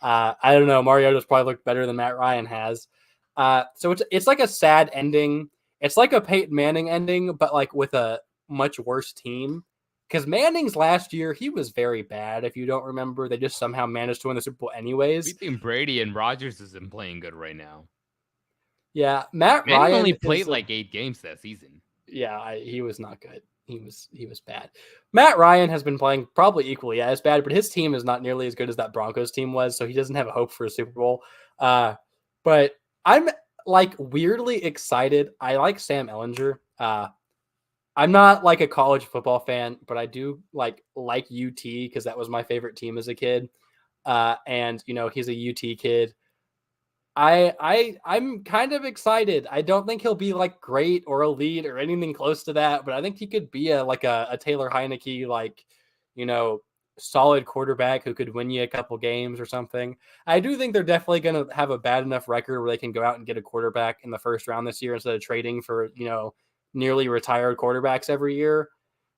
Speaker 2: I don't know. Mariota's probably looked better than Matt Ryan has. So it's like a sad ending. It's like a Peyton Manning ending, but like with a much worse team. Because Manning's last year, he was very bad. If you don't remember, they just somehow managed to win the Super Bowl anyways.
Speaker 1: We think Brady and Rodgers isn't playing good right now.
Speaker 2: Yeah, Matt
Speaker 1: Manning
Speaker 2: Ryan
Speaker 1: only played like 8 games that season.
Speaker 2: Yeah, he was not good. He was bad. Matt Ryan has been playing probably equally as bad, but his team is not nearly as good as that Broncos team was, so he doesn't have a hope for a Super Bowl. But I'm like weirdly excited. I like Sam Ehlinger. I'm not like a college football fan, but I do like UT because that was my favorite team as a kid. And he's a UT kid. I'm kind of excited. I don't think he'll be like great or elite or anything close to that, but I think he could be a Taylor Heineke, like, solid quarterback who could win you a couple games or something. I do think they're definitely going to have a bad enough record where they can go out and get a quarterback in the first round this year instead of trading for, nearly retired quarterbacks every year.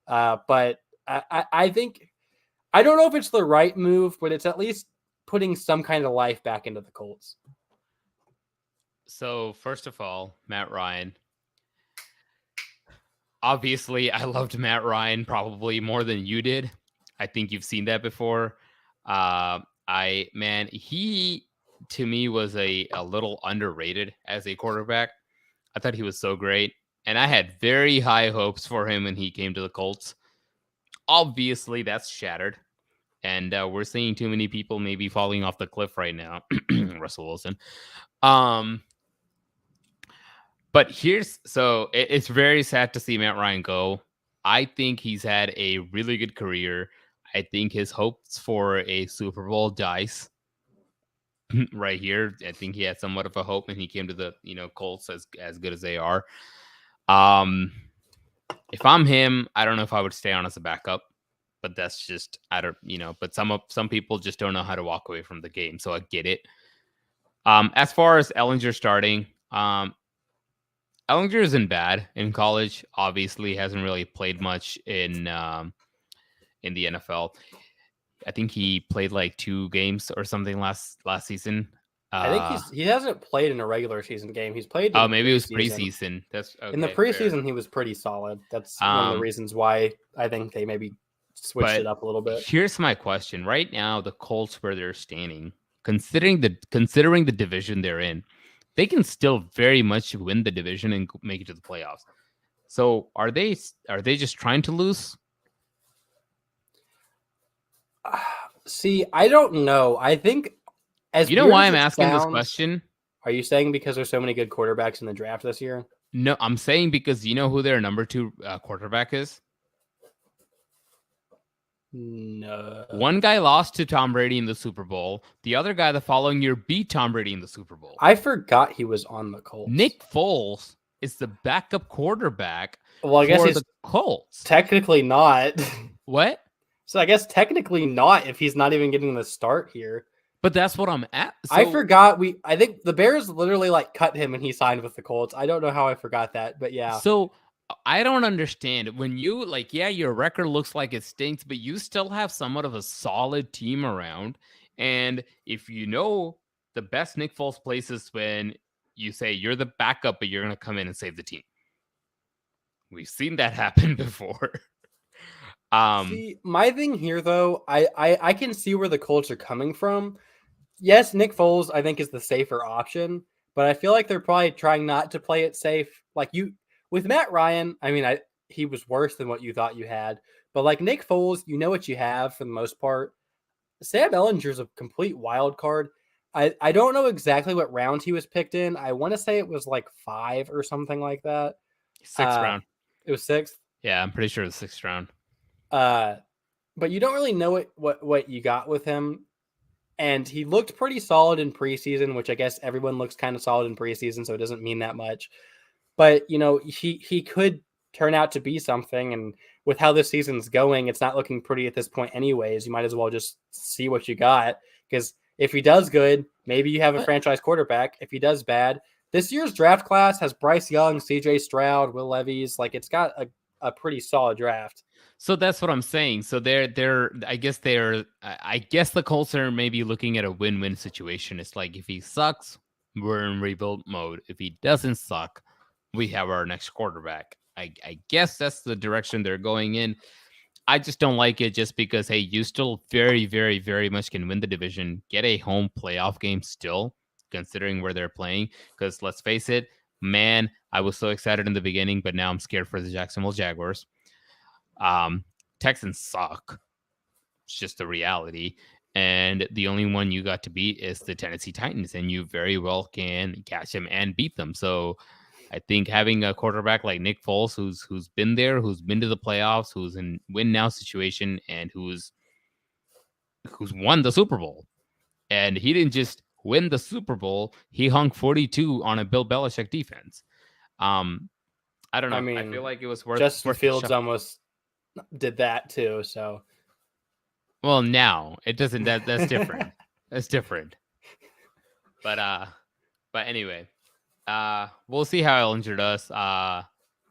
Speaker 2: But I think, I don't know if it's the right move, but it's at least putting some kind of life back into the Colts.
Speaker 1: So, first of all, Matt Ryan. Obviously, I loved Matt Ryan probably more than you did. I think you've seen that before. He to me was a little underrated as a quarterback. I thought he was so great, and I had very high hopes for him when he came to the Colts. Obviously, that's shattered, and we're seeing too many people maybe falling off the cliff right now. Russell Wilson. But it's very sad to see Matt Ryan go. I think he's had a really good career. I think his hopes for a Super Bowl dice right here. I think he had somewhat of a hope when he came to the Colts as good as they are. If I'm him, I don't know if I would stay on as a backup, but that's just But some people just don't know how to walk away from the game, so I get it. As far as Ehlinger starting, Ehlinger isn't bad in college. Obviously, hasn't really played much in the NFL. I think he played like 2 games or something last season.
Speaker 2: I think he hasn't played in a regular season game. He's played.
Speaker 1: Maybe it was preseason. That's okay,
Speaker 2: in the preseason. Fair. He was pretty solid. That's one of the reasons why I think they maybe switched it up a little bit.
Speaker 1: Here's my question: right now, the Colts, where they're standing, considering the division they're in, they can still very much win the division and make it to the playoffs. So are they just trying to lose?
Speaker 2: See, I don't know. I think
Speaker 1: why I'm asking this question?
Speaker 2: Are you saying because there's so many good quarterbacks in the draft this year?
Speaker 1: No, I'm saying because you know who their number 2 quarterback is?
Speaker 2: No.
Speaker 1: One guy lost to Tom Brady in the Super Bowl. The other guy the following year beat Tom Brady in the Super Bowl.
Speaker 2: I forgot he was on the Colts.
Speaker 1: Nick Foles is the backup quarterback
Speaker 2: Well, I guess
Speaker 1: for
Speaker 2: he's
Speaker 1: the Colts.
Speaker 2: technically not.
Speaker 1: What?
Speaker 2: So I guess technically not if he's not even getting the start here.
Speaker 1: But that's what I'm at.
Speaker 2: I
Speaker 1: So
Speaker 2: forgot I think the Bears literally like cut him and he signed with the Colts. I don't know how I forgot that, but yeah.
Speaker 1: So I don't understand when you like, yeah, your record looks like it stinks, but you still have somewhat of a solid team around. And if you know the best Nick Foles places when you say you're the backup, but you're going to come in and save the team. We've seen that happen before.
Speaker 2: See, my thing here though, I can see where the Colts are coming from. Yes, Nick Foles I think is the safer option, but I feel like they're probably trying not to play it safe. Like you with Matt Ryan, I mean, he was worse than what you thought you had, but like Nick Foles, you know what you have for the most part. Sam Ellinger's a complete wild card. I don't know exactly what round he was picked in. I want to say it was like 5 or something like that.
Speaker 1: Sixth round.
Speaker 2: It was 6th.
Speaker 1: Yeah, I'm pretty sure the 6th round.
Speaker 2: But you don't really know what you got with him. And he looked pretty solid in preseason, which I guess everyone looks kind of solid in preseason, so it doesn't mean that much. But he could turn out to be something, and with how this season's going, it's not looking pretty at this point anyways. You might as well just see what you got, because if he does good, maybe you have a franchise quarterback. If he does bad, this year's draft class has Bryce Young, CJ Stroud, Will Levis. Like, it's got a pretty solid draft.
Speaker 1: So that's what I'm saying. So I guess the Colts are maybe looking at a win-win situation. It's like, if he sucks, we're in rebuild mode. If he doesn't suck, we have our next quarterback. I guess that's the direction they're going in. I just don't like it, just because, hey, you still very, very, very much can win the division, get a home playoff game still, considering where they're playing. Because let's face it, man, I was so excited in the beginning, but now I'm scared for the Jacksonville Jaguars. Texans suck. It's just the reality. And the only one you got to beat is the Tennessee Titans, and you very well can catch them and beat them. So I think having a quarterback like Nick Foles, who's been there, who's been to the playoffs, who's in win now situation, and who's won the Super Bowl. And he didn't just win the Super Bowl, he hung 42 on a Bill Belichick defense. I don't know. I mean, I feel like it was worth
Speaker 2: Justin
Speaker 1: worth
Speaker 2: Fields almost did that too. So,
Speaker 1: well, now it doesn't. That's different. That's different. But anyway, we'll see how Ellinger does.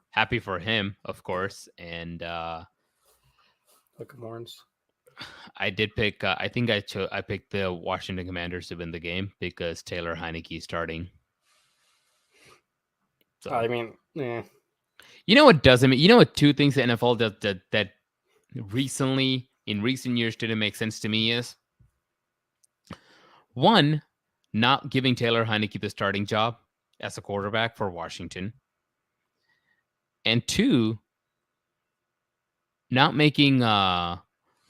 Speaker 1: Happy for him, of course. And
Speaker 2: look at Horns.
Speaker 1: I did pick. I think I picked the Washington Commanders to win the game because Taylor Heineke starting.
Speaker 2: So, I mean,
Speaker 1: you know what doesn't mean? You know what? Two things the NFL does that recently, in recent years, didn't make sense to me is, one, not giving Taylor Heineke the starting job as a quarterback for Washington, and two, not making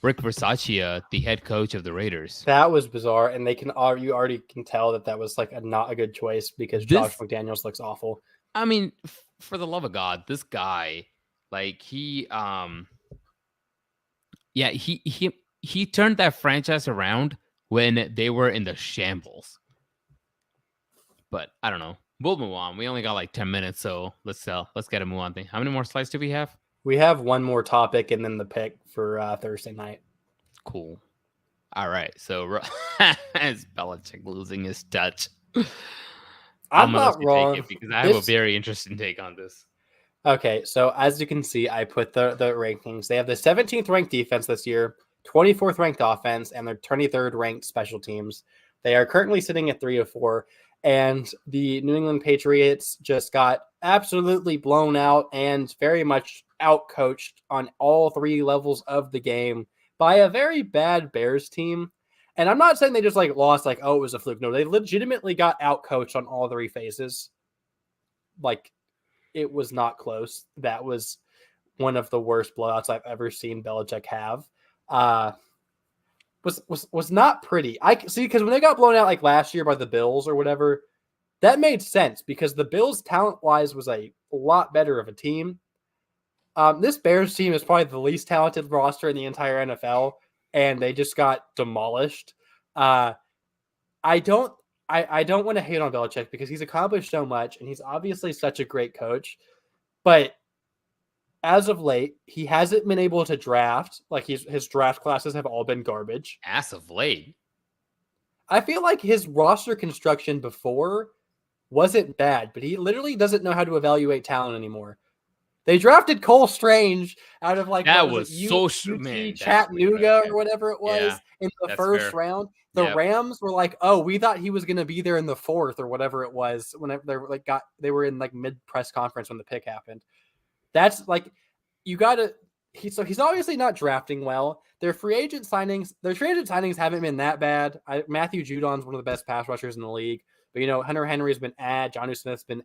Speaker 1: Rick Versace the head coach of the Raiders.
Speaker 2: That was bizarre, and you already can tell that was like not a good choice, because Josh McDaniels looks awful.
Speaker 1: I mean, for the love of God, this guy, like he turned that franchise around when they were in the shambles. But I don't know. We'll move on. We only got like 10 minutes, so let's get a move on thing. How many more slides do we have?
Speaker 2: We have one more topic and then the pick for Thursday night.
Speaker 1: Cool. All right. So as Belichick losing his touch.
Speaker 2: I'm not wrong,
Speaker 1: because I have a very interesting take on this.
Speaker 2: Okay, so as you can see, I put the rankings. They have the 17th ranked defense this year, 24th ranked offense, and their 23rd ranked special teams. They are currently sitting at 3 of 4, and the New England Patriots just got absolutely blown out and very much outcoached on all 3 levels of the game by a very bad Bears team. And I'm not saying they just lost it was a fluke. No, they legitimately got outcoached on all 3 phases. It was not close. That was one of the worst blowouts I've ever seen Belichick have. Was not pretty. I see, because when they got blown out last year by the Bills or whatever, that made sense because the Bills talent-wise was a lot better of a team. This Bears team is probably the least talented roster in the entire NFL, and they just got demolished. I don't want to hate on Belichick because he's accomplished so much, and he's obviously such a great coach. But as of late, he hasn't been able to draft. Like his draft classes have all been garbage.
Speaker 1: As of late.
Speaker 2: I feel like his roster construction before wasn't bad, but he literally doesn't know how to evaluate talent anymore. They drafted Cole Strange out of like
Speaker 1: That
Speaker 2: what was
Speaker 1: was
Speaker 2: it,
Speaker 1: so
Speaker 2: UT
Speaker 1: man. That's
Speaker 2: Chattanooga
Speaker 1: okay.
Speaker 2: or whatever it
Speaker 1: Yeah,
Speaker 2: was in the
Speaker 1: that's
Speaker 2: first
Speaker 1: fair.
Speaker 2: round. The
Speaker 1: Yep.
Speaker 2: Rams were like, "Oh, we thought he was going to be there in the fourth or whatever it was." Whenever they were in like mid press conference when the pick happened. That's like you got to. He's obviously not drafting well. Their free agent signings haven't been that bad. Matthew Judon's one of the best pass rushers in the league, but Hunter Henry's been Johnny Smith's been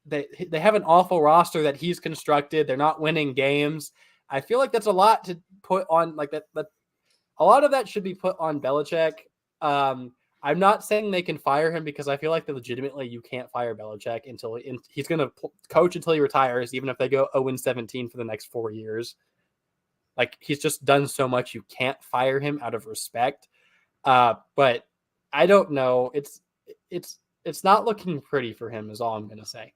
Speaker 2: they have an awful roster that he's constructed. They're not winning games. I feel like that's a lot to put on like that. A lot of that should be put on Belichick. I'm not saying they can fire him because I feel like that legitimately you can't fire Belichick until he's going to coach until he retires, even if they go 0-17 for the next 4 years. Like he's just done so much, you can't fire him out of respect. But I don't know. It's not looking pretty for him, is all I'm going to say.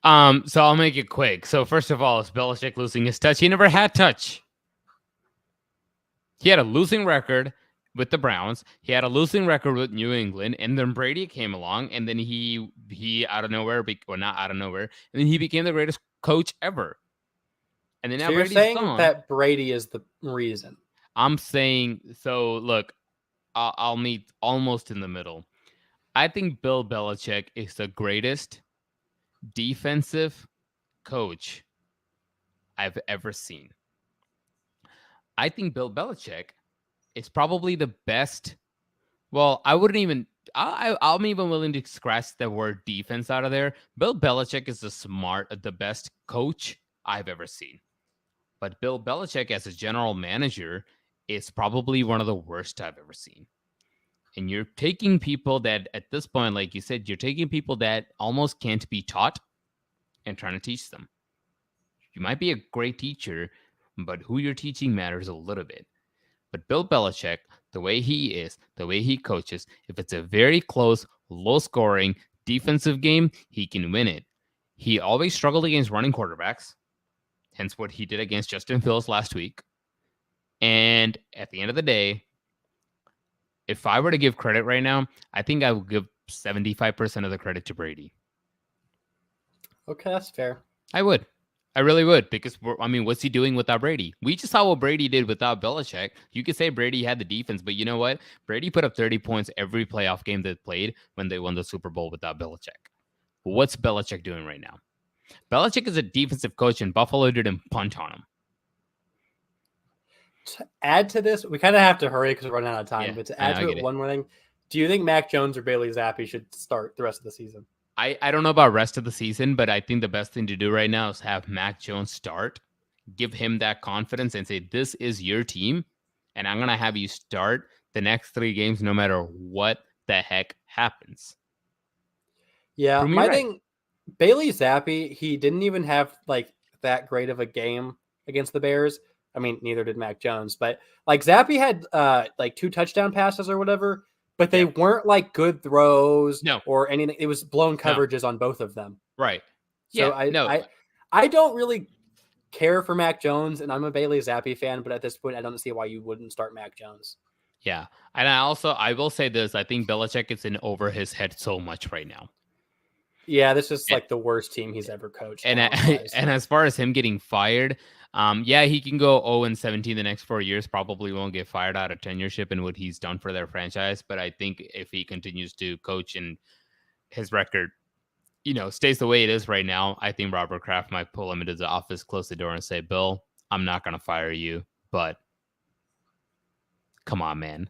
Speaker 1: So I'll make it quick. So first of all, is Belichick losing his touch? He never had touch. He had a losing record with the Browns. He had a losing record with New England, and then Brady came along, and then he out of nowhere, well, not out of nowhere, and then he became the greatest coach ever. And then now
Speaker 2: so you're
Speaker 1: Brady's
Speaker 2: saying
Speaker 1: gone.
Speaker 2: that Brady is the reason?
Speaker 1: I'm saying so. Look, I'll meet almost in the middle. I think Bill Belichick is the greatest defensive coach I've ever seen. I think Bill Belichick is probably the best. Well, I wouldn't even. I'm even willing to scratch the word defense out of there. Bill Belichick is the best coach I've ever seen. But Bill Belichick as a general manager is probably one of the worst I've ever seen. And you're taking people that at this point, like you said, you're taking people that almost can't be taught and trying to teach them. You might be a great teacher, but who you're teaching matters a little bit. But Bill Belichick, the way he is, the way he coaches, if it's a very close, low-scoring defensive game, he can win it. He always struggled against running quarterbacks, hence what he did against Justin Fields last week. And at the end of the day, if I were to give credit right now, I think I would give 75% of the credit to Brady.
Speaker 2: Okay, that's fair.
Speaker 1: I would. I really would, because, what's he doing without Brady? We just saw what Brady did without Belichick. You could say Brady had the defense, but you know what? Brady put up 30 points every playoff game they played when they won the Super Bowl without Belichick. What's Belichick doing right now? Belichick is a defensive coach, and Buffalo didn't punt on him.
Speaker 2: To add to this, we kind of have to hurry because we're running out of time.
Speaker 1: Yeah,
Speaker 2: but to add to it, one more thing. Do you think Mac Jones or Bailey Zappi should start the rest of the season?
Speaker 1: I don't know about rest of the season, but I think the best thing to do right now is have Mac Jones start, give him that confidence and say, this is your team, and I'm going to have you start the next 3 games no matter what the heck happens.
Speaker 2: Yeah, my thing, Bailey Zappi, he didn't even have like that great of a game against the Bears. I mean, neither did Mac Jones, but like Zappi had like 2 touchdown passes or whatever, but they weren't like good throws or anything. It was blown coverages on both of them.
Speaker 1: Right.
Speaker 2: So I don't really care for Mac Jones, and I'm a Bailey Zappi fan, but at this point, I don't see why you wouldn't start Mac Jones.
Speaker 1: Yeah. And I will say this. I think Belichick is in over his head so much right now.
Speaker 2: Yeah, this is like the worst team he's ever coached.
Speaker 1: And as far as him getting fired, he can go 0-17 the next 4 years. Probably won't get fired out of tenureship and what he's done for their franchise. But I think if he continues to coach and his record, stays the way it is right now, I think Robert Kraft might pull him into the office, close the door, and say, "Bill, I'm not going to fire you, but come on, man.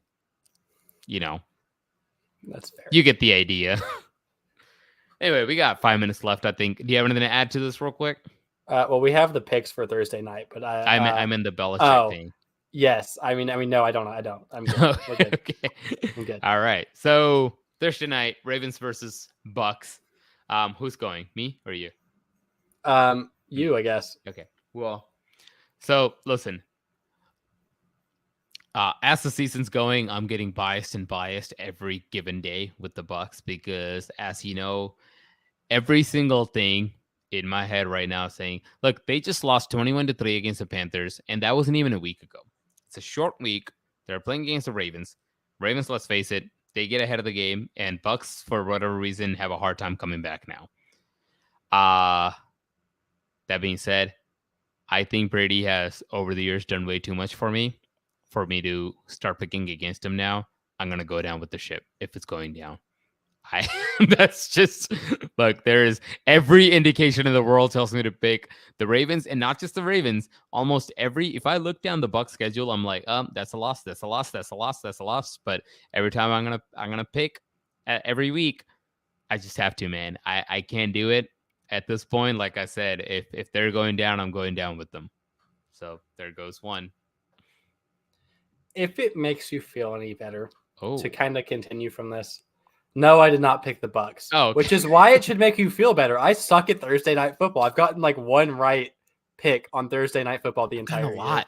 Speaker 2: That's fair.
Speaker 1: You get the idea." Anyway, we got 5 minutes left, I think. Do you have anything to add to this real quick?
Speaker 2: Well, we have the picks for Thursday night, but
Speaker 1: I'm in the Belichick thing.
Speaker 2: Yes. I mean, no, I don't. I'm good. We're good.
Speaker 1: Okay.
Speaker 2: I'm good.
Speaker 1: All right. So Thursday night, Ravens versus Bucks. Who's going? Me or you?
Speaker 2: You, I guess.
Speaker 1: Okay. Well, so listen. As the season's going, I'm getting biased every given day with the Bucks because, as you know, every single thing in my head right now saying, look, they just lost 21-3 against the Panthers, and that wasn't even a week ago. It's a short week. They're playing against the Ravens. Ravens, let's face it, they get ahead of the game, and Bucks, for whatever reason, have a hard time coming back now. That being said, I think Brady has, over the years, done way too much for me to start picking against him now. I'm going to go down with the ship if it's going down. That's just, look, there is every indication in the world tells me to pick the Ravens, and not just the Ravens. Almost if I look down the Bucs schedule, I'm like, that's a loss, that's a loss, that's a loss, that's a loss. But every time I'm gonna pick every week, I just have to, man. I can't do it at this point. Like I said, if they're going down, I'm going down with them. So there goes one.
Speaker 2: If it makes you feel any better to kind of continue from this. No, I did not pick the Bucks.
Speaker 1: Oh, okay.
Speaker 2: Which is why it should make you feel better. I suck at Thursday night football. I've gotten like one right pick on Thursday night football the entire year.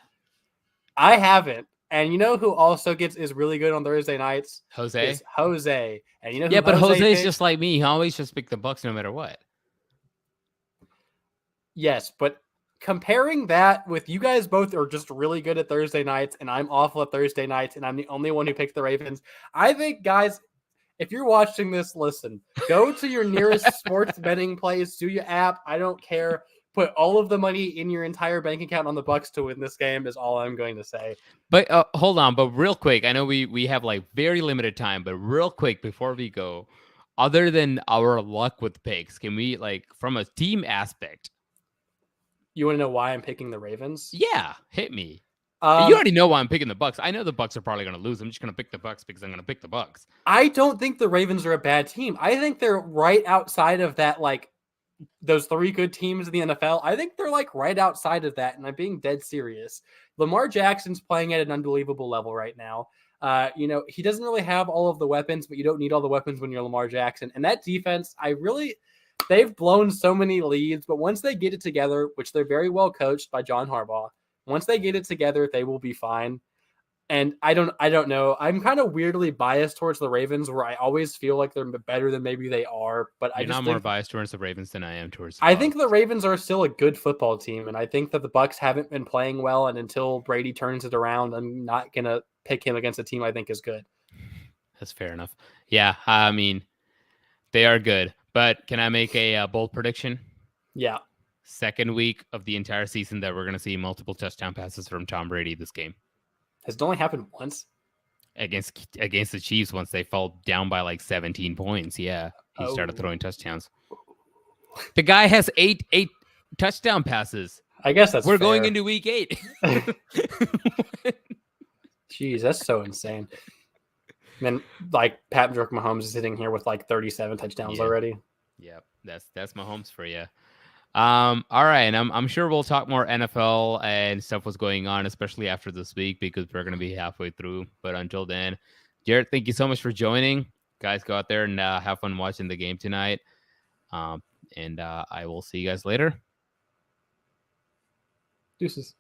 Speaker 2: I haven't. And you know who also is really good on Thursday nights?
Speaker 1: Jose.
Speaker 2: And you know who
Speaker 1: but Jose's just like me. He always just pick the Bucks no matter what.
Speaker 2: Yes, but comparing that with you guys both are just really good at Thursday nights, and I'm awful at Thursday nights, and I'm the only one who picked the Ravens. I think, guys, if you're watching this, listen, go to your nearest sports betting place, do your app. I don't care. Put all of the money in your entire bank account on the Bucks to win this game is all I'm going to say.
Speaker 1: But hold on, but real quick, I know we have like very limited time, but real quick before we go, other than our luck with picks, can we, like, from a team aspect?
Speaker 2: You want to know why I'm picking the Ravens?
Speaker 1: Yeah, hit me. You already know why I'm picking the Bucks. I know the Bucks are probably going to lose. I'm just going to pick the Bucks because I'm going to pick the Bucks.
Speaker 2: I don't think the Ravens are a bad team. I think they're right outside of that, like, those three good teams in the NFL. I think they're like right outside of that, and I'm being dead serious. Lamar Jackson's playing at an unbelievable level right now. He doesn't really have all of the weapons, but you don't need all the weapons when you're Lamar Jackson. And that defense, they've blown so many leads, but once they get it together, which they're very well coached by John Harbaugh, once they get it together, they will be fine. And I don't know. I'm kind of weirdly biased towards the Ravens, where I always feel like they're better than maybe they are. But
Speaker 1: You're not more biased towards the Ravens than I am towards the
Speaker 2: I
Speaker 1: Bucs.
Speaker 2: think the Ravens are still a good football team, and I think that the Bucks haven't been playing well. And until Brady turns it around, I'm not gonna pick him against a team I think is good.
Speaker 1: That's fair enough. Yeah, I mean, they are good. But can I make a bold prediction?
Speaker 2: Yeah.
Speaker 1: Second week of the entire season that we're going to see multiple touchdown passes from Tom Brady this game.
Speaker 2: Has it only happened once?
Speaker 1: Against the Chiefs, once they fall down by like 17 points. Yeah, he started throwing touchdowns. The guy has eight touchdown passes.
Speaker 2: I guess we're
Speaker 1: fair. Going into week 8.
Speaker 2: Jeez, that's so insane. And then, like, Patrick Mahomes is sitting here with like 37 touchdowns already.
Speaker 1: Yeah, that's Mahomes for you. All right, and I'm sure we'll talk more NFL and stuff what's going on, especially after this week, because we're going to be halfway through. But until then, Jarett, thank you so much for joining. Guys, go out there and have fun watching the game tonight. And I will see you guys later.
Speaker 2: Deuces.